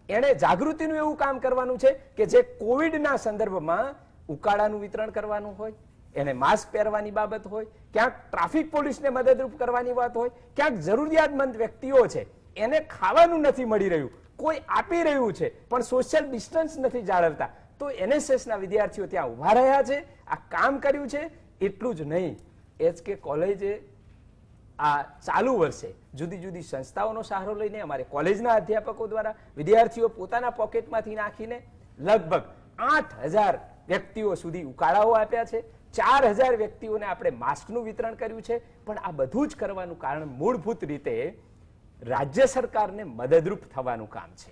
એને જાગૃતિનું એવું કામ કરવાનું છે કે જે કોવિડના સંદર્ભમાં ઉકાળાનું વિતરણ કરવાનું હોય, એને માસ્ક પહેરવાની બાબત હોય, ક્યાંક ટ્રાફિક પોલીસને મદદરૂપ કરવાની વાત હોય, ક્યાંક જરૂરિયાતમંદ વ્યક્તિઓ છે એને ખાવાનું નથી મળી રહ્યું, કોઈ આપી રહ્યું છે પણ સોશિયલ ડિસ્ટન્સ નથી જાળવતા, તો NSSના વિદ્યાર્થીઓ ત્યાં ઉભા રહ્યા છે, આ કામ કર્યું છે. એટલું જ નહીં, HK કોલેજે આ ચાલુ વર્ષે જુદી જુદી સંસ્થાઓનો સહારો લઈને અમારે કોલેજના અધ્યાપકો દ્વારા વિદ્યાર્થીઓ પોતાના પોકેટમાંથી નાખીને લગભગ 8000 વ્યક્તિઓ સુધી ઉકાળાઓ આપ્યા છે, 4000 વ્યક્તિઓને આપણે માસ્કનું વિતરણ કર્યું છે. પણ આ બધું જ કરવાનું કારણ મૂળભૂત રીતે રાજ્ય સરકારને મદદરૂપ થવાનું કામ છે.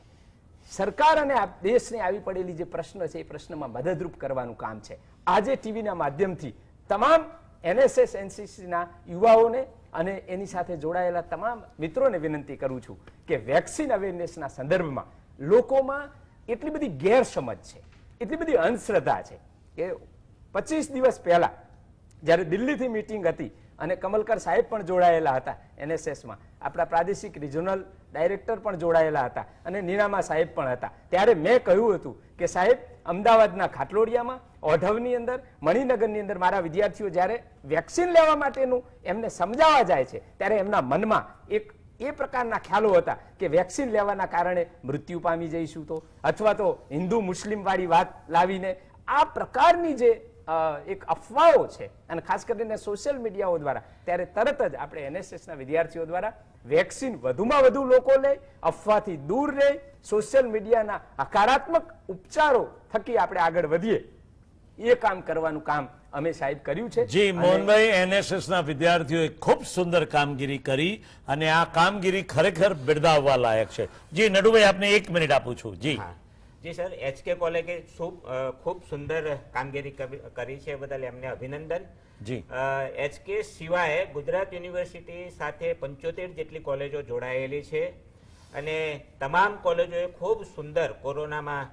સરકાર અને દેશને આવી પડેલી જે પ્રશ્ન છે એ પ્રશ્નમાં મદદરૂપ કરવાનું કામ છે. આજે ટીવીના માધ્યમથી તમામ NSS NCCના યુવાઓને અને એની સાથે જોડાયેલા તમામ મિત્રોને વિનંતી કરું છું કે વેક્સિન અવેરનેસના સંદર્ભમાં લોકોમાં એટલી બધી ગેરસમજ છે, એટલી બધી અંધશ્રદ્ધા છે કે 25 દિવસ પહેલા જ્યારે દિલ્હીથી મીટિંગ હતી અને કમલકર સાહેબ પણ જોડાયેલા હતા NSSમાં, આપણા પ્રાદેશિક રિજનલ ડાયરેક્ટર પણ જોડાયેલા હતા અને નીનામા સાહેબ પણ હતા, ત્યારે મેં કહ્યું હતું કે સાહેબ અમદાવાદના ખાટલોડિયામાં, ઓઢવની અંદર, મણિનગરની અંદર મારા વિદ્યાર્થીઓ જ્યારે વેક્સિન લેવા માટેનું એમને સમજાવવા જાય છે ત્યારે એમના મનમાં એક એ પ્રકારના ખ્યાલો હતા કે વેક્સિન લેવાના કારણે મૃત્યુ પામી જઈશું તો, અથવા તો હિન્દુ મુસ્લિમ વાળી વાત લાવીને આ પ્રકારની જે એક અફવાઓ છે અને ખાસ કરીને સોશિયલ મીડિયાઓ દ્વારા, ત્યારે તરત જ આપણે NSSના વિદ્યાર્થીઓ દ્વારા વેક્સિન વધુમાં વધુ લોકો લે, અફવાથી દૂર રહે, સોશિયલ મીડિયાના હકારાત્મક ઉપચારો થકી આપણે આગળ વધીએ, એ કામ કરવાનું કામ અમે સાહેબ કર્યું છે. જી મોહનભાઈ, NSSના વિદ્યાર્થીઓએ ખૂબ સુંદર કામગીરી કરી અને આ કામગીરી ખરેખર બિરદાવવા લાયક છે. જી નડુભાઈ, આપને 1 મિનિટ આપું છું. જી જી સર, HK કોલેજે ખૂબ સુંદર કામગીરી કરી છે, બદલ એમને અભિનંદન. જી HK સિવાય ગુજરાત યુનિવર્સિટી સાથે 75 જેટલી કોલેજો જોડાયેલી છે અને તમામ કોલેજોએ ખૂબ સુંદર કોરોનામાં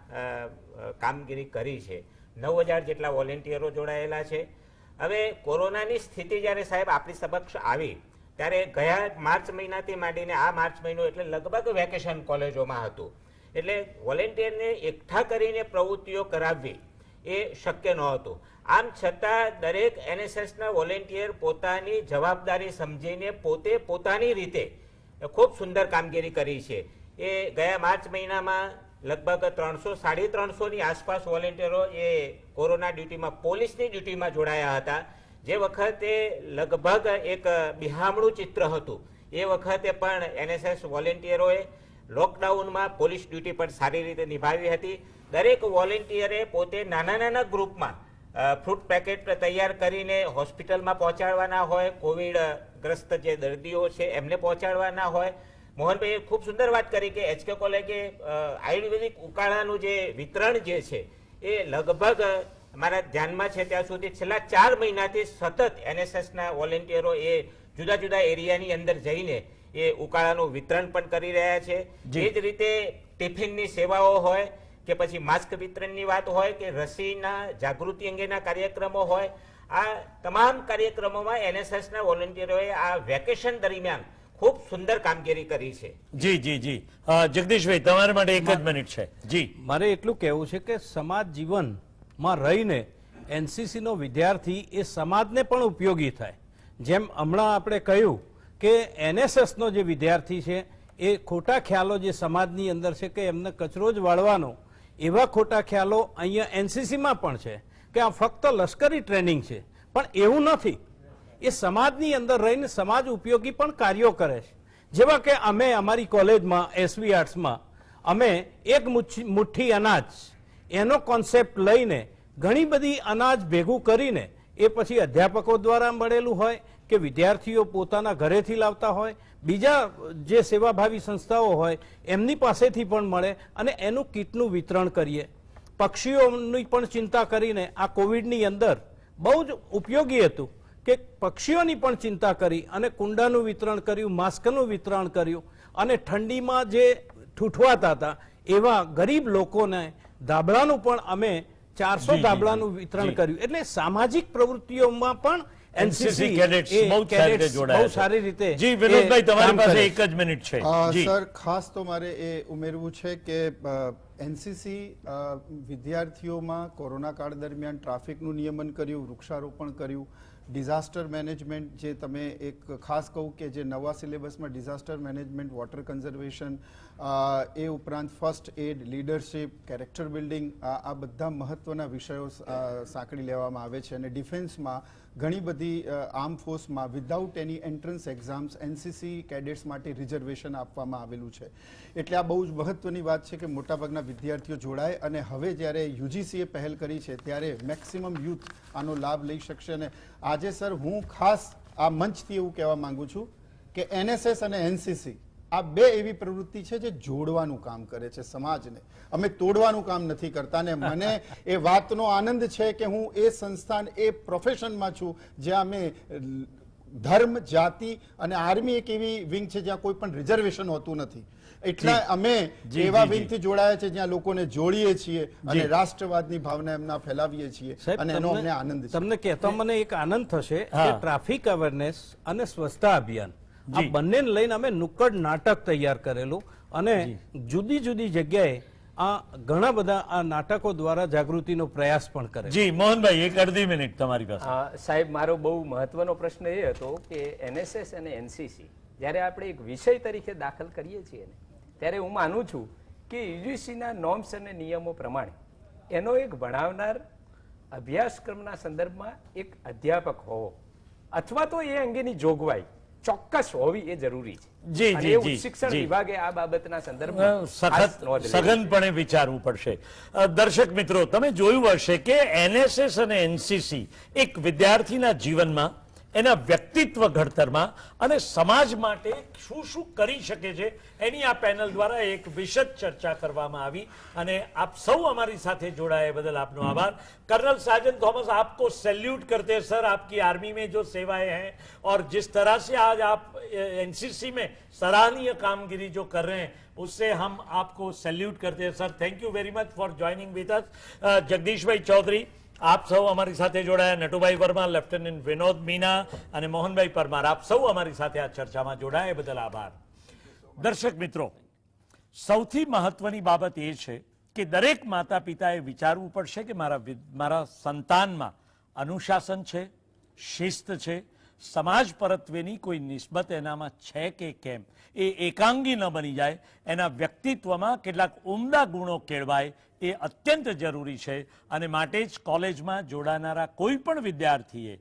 કામગીરી કરી છે. 9000 જેટલા વોલેન્ટિયરો જોડાયેલા છે. હવે કોરોનાની સ્થિતિ જ્યારે સાહેબ આપણી સમક્ષ આવી ત્યારે ગયા માર્ચ મહિનાથી માંડીને આ માર્ચ મહિનો એટલે લગભગ વેકેશન કોલેજોમાં હતું. એટલે વોલેન્ટિયરને એકઠા કરીને પ્રવૃત્તિઓ કરાવવી એ શક્ય નહોતું. આમ છતાં દરેક એનએસએસના વોલેન્ટિયર પોતાની જવાબદારી સમજીને પોતે પોતાની રીતે ખૂબ સુંદર કામગીરી કરી છે. એ ગયા માર્ચ મહિનામાં લગભગ 300-350ની આસપાસ વોલેન્ટિયરો એ કોરોના ડ્યુટીમાં પોલીસની ડ્યુટીમાં જોડાયા હતા. જે વખતે લગભગ એક બિહામણું ચિત્ર હતું. એ વખતે પણ એનએસએસ વોલેન્ટિયરોએ લોકડાઉનમાં પોલીસ ડ્યુટી પણ સારી રીતે નિભાવી હતી. દરેક વોલેન્ટિયરે પોતે નાના નાના ગ્રુપમાં ફ્રૂટ પેકેટ તૈયાર કરીને હોસ્પિટલમાં પહોંચાડવાના હોય, કોવિડ ગ્રસ્ત જે દર્દીઓ છે એમને પહોંચાડવાના હોય. મોહનભાઈએ ખૂબ સુંદર વાત કરી કે એચકે કોલેજે આયુર્વેદિક ઉકાળાનું જે વિતરણ જે છે એ લગભગ મારા ધ્યાનમાં છે ત્યાં સુધી છેલ્લા 4 મહિનાથી સતત એનએસએસના વોલેન્ટિયરો એ જુદા જુદા એરિયાની અંદર જઈને એ ઉકાળાનું વિતરણ પણ કરી રહ્યા છે. એ જ રીતે ટિફિનની સેવાઓ હોય કે પછી માસ્ક વિતરણની વાત હોય કે રસીના જાગૃતિ અંગેના કાર્યક્રમો હોય, આ તમામ કાર્યક્રમોમાં એનએસએસના વોલેન્ટિયરોએ આ વેકેશન દરમિયાન ખૂબ સુંદર કામગીરી કરી છે. જી જી જી જગદીશભાઈ, તમારા માટે એક જ મિનિટ છે. જી, મારે એટલું કહેવું છે કે સમાજ જીવનમાં રહીને એનસીસીનો વિદ્યાર્થી એ સમાજને પણ ઉપયોગી થાય. જેમ હમણાં આપણે કહ્યું કે એનએસએસનો જે વિદ્યાર્થી છે એ ખોટા ખ્યાલો જે સમાજની અંદર છે કે એમને કચરો જ વાળવાનો, એવા ખોટા ખ્યાલો અહીંયા એનસીસીમાં પણ છે કે આ ફક્ત લશ્કરી ટ્રેનિંગ છે, પણ એવું નથી. એ સમાજની અંદર રહીને સમાજ ઉપયોગી પણ કાર્યો કરે છે. જેવા કે અમે અમારી કોલેજમાં એસવી આર્ટ્સમાં અમે એક મુઠ્ઠી અનાજ એનો કોન્સેપ્ટ લઈને ઘણી બધી અનાજ ભેગું કરીને એ પછી અધ્યાપકો દ્વારા મળેલું હોય કે વિદ્યાર્થીઓ પોતાના ઘરેથી લાવતા હોય, બીજા જે સેવાભાવી સંસ્થાઓ હોય એમની પાસેથી પણ મળે અને એનું કીટનું વિતરણ કરીએ. પક્ષીઓની પણ ચિંતા કરીને આ કોવિડની અંદર બહુ જ ઉપયોગી હતું કે પક્ષીઓની પણ ચિંતા કરી અને કુંડાનું વિતરણ કર્યું, માસ્કનું વિતરણ કર્યું અને ઠંડીમાં જે ઠૂઠવાતા હતા એવા ગરીબ લોકોને ધાબળાનું પણ અમે 400 ધાબળાનું વિતરણ કર્યું. એટલે સામાજિક પ્રવૃત્તિઓમાં પણ એનસીસી કેડેટ્સ બહુ સારી રીતે. જી વિનોદભાઈ, તમારી પાસે એક જ મિનિટ છે. સર, ખાસ તો મારે એ ઉમેરવું છે કે એનસીસી વિદ્યાર્થીઓમાં કોરોના કાળ દરમિયાન ટ્રાફિકનું નિયમન કર્યું, વૃક્ષારોપણ કર્યું, ડિઝાસ્ટર મેનેજમેન્ટ, જે તમે એક ખાસ કહું કે જે નવા સિલેબસમાં ડિઝાસ્ટર મેનેજમેન્ટ, વોટર કન્ઝર્વેશન, એ ઉપરાંત first aid, leadership, character building, આ બધા મહત્વના વિષયો સાંકળી લેવામાં આવે છે. અને ડિફેન્સમાં ઘણી બધી આર્મ ફોર્સમાં without any entrance exams NCC cadets માટે રિઝર્વેશન આપવામાં આવેલું છે. એટલે આ બહુ જ મહત્વની વાત છે કે મોટાભાગના વિદ્યાર્થીઓ જોડાય. અને હવે જ્યારે યુજીસીએ પહેલ કરી છે ત્યારે મેક્સિમમ યુથ આનો લાભ લઈ શકશે. અને આજે સર હું ખાસ આ મંચથી એવું કહેવા માંગુ છું કે એનએસએસ અને એનસીસી આ બે એવી પ્રવૃત્તિ છે જે જોડવાનું કામ કરે છે સમાજને. અમે તોડવાનું કામ નથી કરતા. ને મને એ વાતનો આનંદ છે કે હું એ સંસ્થાન, એ પ્રોફેશનમાં છું જ્યાં અમે ધર્મ, જાતિ અને આર્મી એક એવી વિંગ છે જ્યાં કોઈ પણ રિઝર્વેશન હોતું નથી. એટલે અમે એવા વિંગથી જોડાયા છે જ્યાં લોકોને જોડીએ છીએ અને રાષ્ટ્રવાદની ભાવના એમના ફેલાવીએ છીએ અને એનો અમને આનંદ છે. તમને કહેતો મને એક આનંદ થશે કે ટ્રાફિક અવેરનેસ અને સ્વચ્છતા અભિયાન આ બંનેને લઈને અમે નુક્કડ નાટક તૈયાર કરેલું અને જુદી જુદી જગ્યાએ આ ઘણા બધા આ નાટકો દ્વારા જાગૃતિનો પ્રયાસ પણ કરે. જી મોહનભાઈ, એક અડધી મિનિટ તમારી પાસે. સાહેબ, મારો બહુ મહત્વનો પ્રશ્ન એ હતો કે એનએસએસ અને એનસીસી જ્યારે આપણે એક વિષય તરીકે દાખલ કરીએ છીએ ને ત્યારે હું માનું છું કે યુજીસીના નોર્મ્સ અને નિયમો પ્રમાણે એનો એક ભણાવનાર અભ્યાસક્રમના સંદર્ભમાં એક અધ્યાપક હોવો અથવા તો એ અંગેની જોગવાઈ ચોક્કસ હોવી એ જરૂરી છે. જી જી જી, શિક્ષણ વિભાગે આ બાબતના સંદર્ભમાં સઘનપણે વિચારવું પડશે. દર્શક મિત્રો, તમે જોયું હશે કે એનએસએસ અને એનસીસી એક વિદ્યાર્થીના જીવનમાં, એના વ્યક્તિત્વ ઘડતરમાં અને સમાજ માટે શું શું કરી શકે છે એની આ પેનલ દ્વારા એક વિશદ ચર્ચા કરવામાં આવી. અને આપ સૌ हमारी સાથે જોડાए बदल आपનો आभार. कर्नल साजन थॉमस, आपको सैल्यूट करते हैं सर, आपकी आर्मी में जो सेवाएं हैं और जिस तरह से आज आप एनसीसी में सराहनीय कामगिरी जो कर रहे हैं उससे हम आपको सैल्यूट करते हैं sir. Thank you very much for joining with us. Jagdish भाई चौधरी, આપ સૌ અમારી સાથે જોડાયા, નટુભાઈ વર્મા, લેફ્ટનન્ટ વિનોદ મીના અને મોહનભાઈ પરમાર, આપ સૌ અમારી સાથે આ ચર્ચામાં જોડાયા એ બદલ આભાર. દર્શક મિત્રો, સૌથી મહત્વની બાબત એ છે કે દરેક માતા પિતાએ વિચારવું પડશે કે મારા સંતાનમાં અનુશાસન છે, શિસ્ત છે, સમાજ પરત્વેની કોઈ નિસ્બત એનામાં છે કે કેમ, એ એકાંગી ન બની જાય, એના વ્યક્તિત્વમાં કેટલાક ઉમદા ગુણો કેળવાય એ અત્યંત જરૂરી છે. અને માટે જ કોલેજમાં જોડાનારા કોઈ પણ વિદ્યાર્થીએ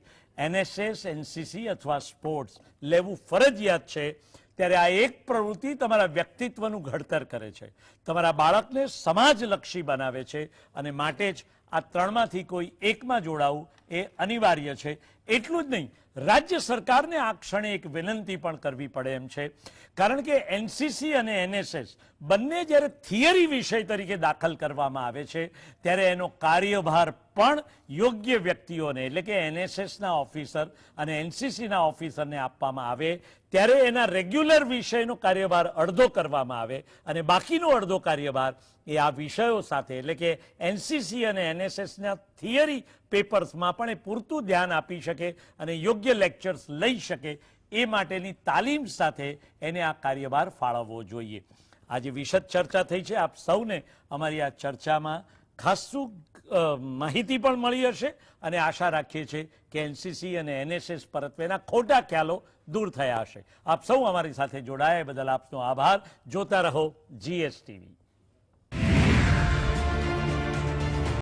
NSS, NCC અથવા સ્પોર્ટ્સ લેવું ફરજિયાત છે. ત્યારે આ એક પ્રવૃત્તિ તમારા વ્યક્તિત્વનું ઘડતર કરે છે, તમારા બાળકને સમાજલક્ષી બનાવે છે અને માટે જ આ ત્રણમાંથી કોઈ એકમાં જોડાવું એ અનિવાર્ય છે. એટલું જ નહીં, રાજ્ય સરકારને આ ક્ષણે એક વિનંતી પણ કરવી પડે એમ છે, કારણ કે NCC અને NSS બંને જ્યારે થિયરી વિષય તરીકે દાખલ કરવામાં આવે છે ત્યારે એનો કાર્યભાર પણ યોગ્ય વ્યક્તિઓને એટલે કે NSSના ઓફિસર અને NCCના ઓફિસરને આપવામાં આવે ત્યારે એના રેગ્યુલર વિષયનો કાર્યભાર અડધો કરવામાં આવે અને બાકીનો અડધો કાર્યભાર એ આ વિષયો સાથે એટલે કે NCC અને NSSના થિયરી પેપર્સમાં પણ એ પૂરતું ધ્યાન આપી શકે અને યોગ્ય લેક્ચર્સ લઈ શકે એ માટેની તાલીમ સાથે એને આ કાર્યભાર ફાળવવો જોઈએ. આજે વિશદ ચર્ચા થઈ છે. આપ સૌને અમારી આ ચર્ચામાં ખાસું માહિતી પણ મળી હશે અને આશા રાખીએ છીએ કે NCC અને NSS પરત્વેના ખોટા ખ્યાલો દૂર થયા હશે. આપ સૌ અમારી સાથે જોડાયા એ બદલ આપનો આભાર. જોતા રહો GSTV.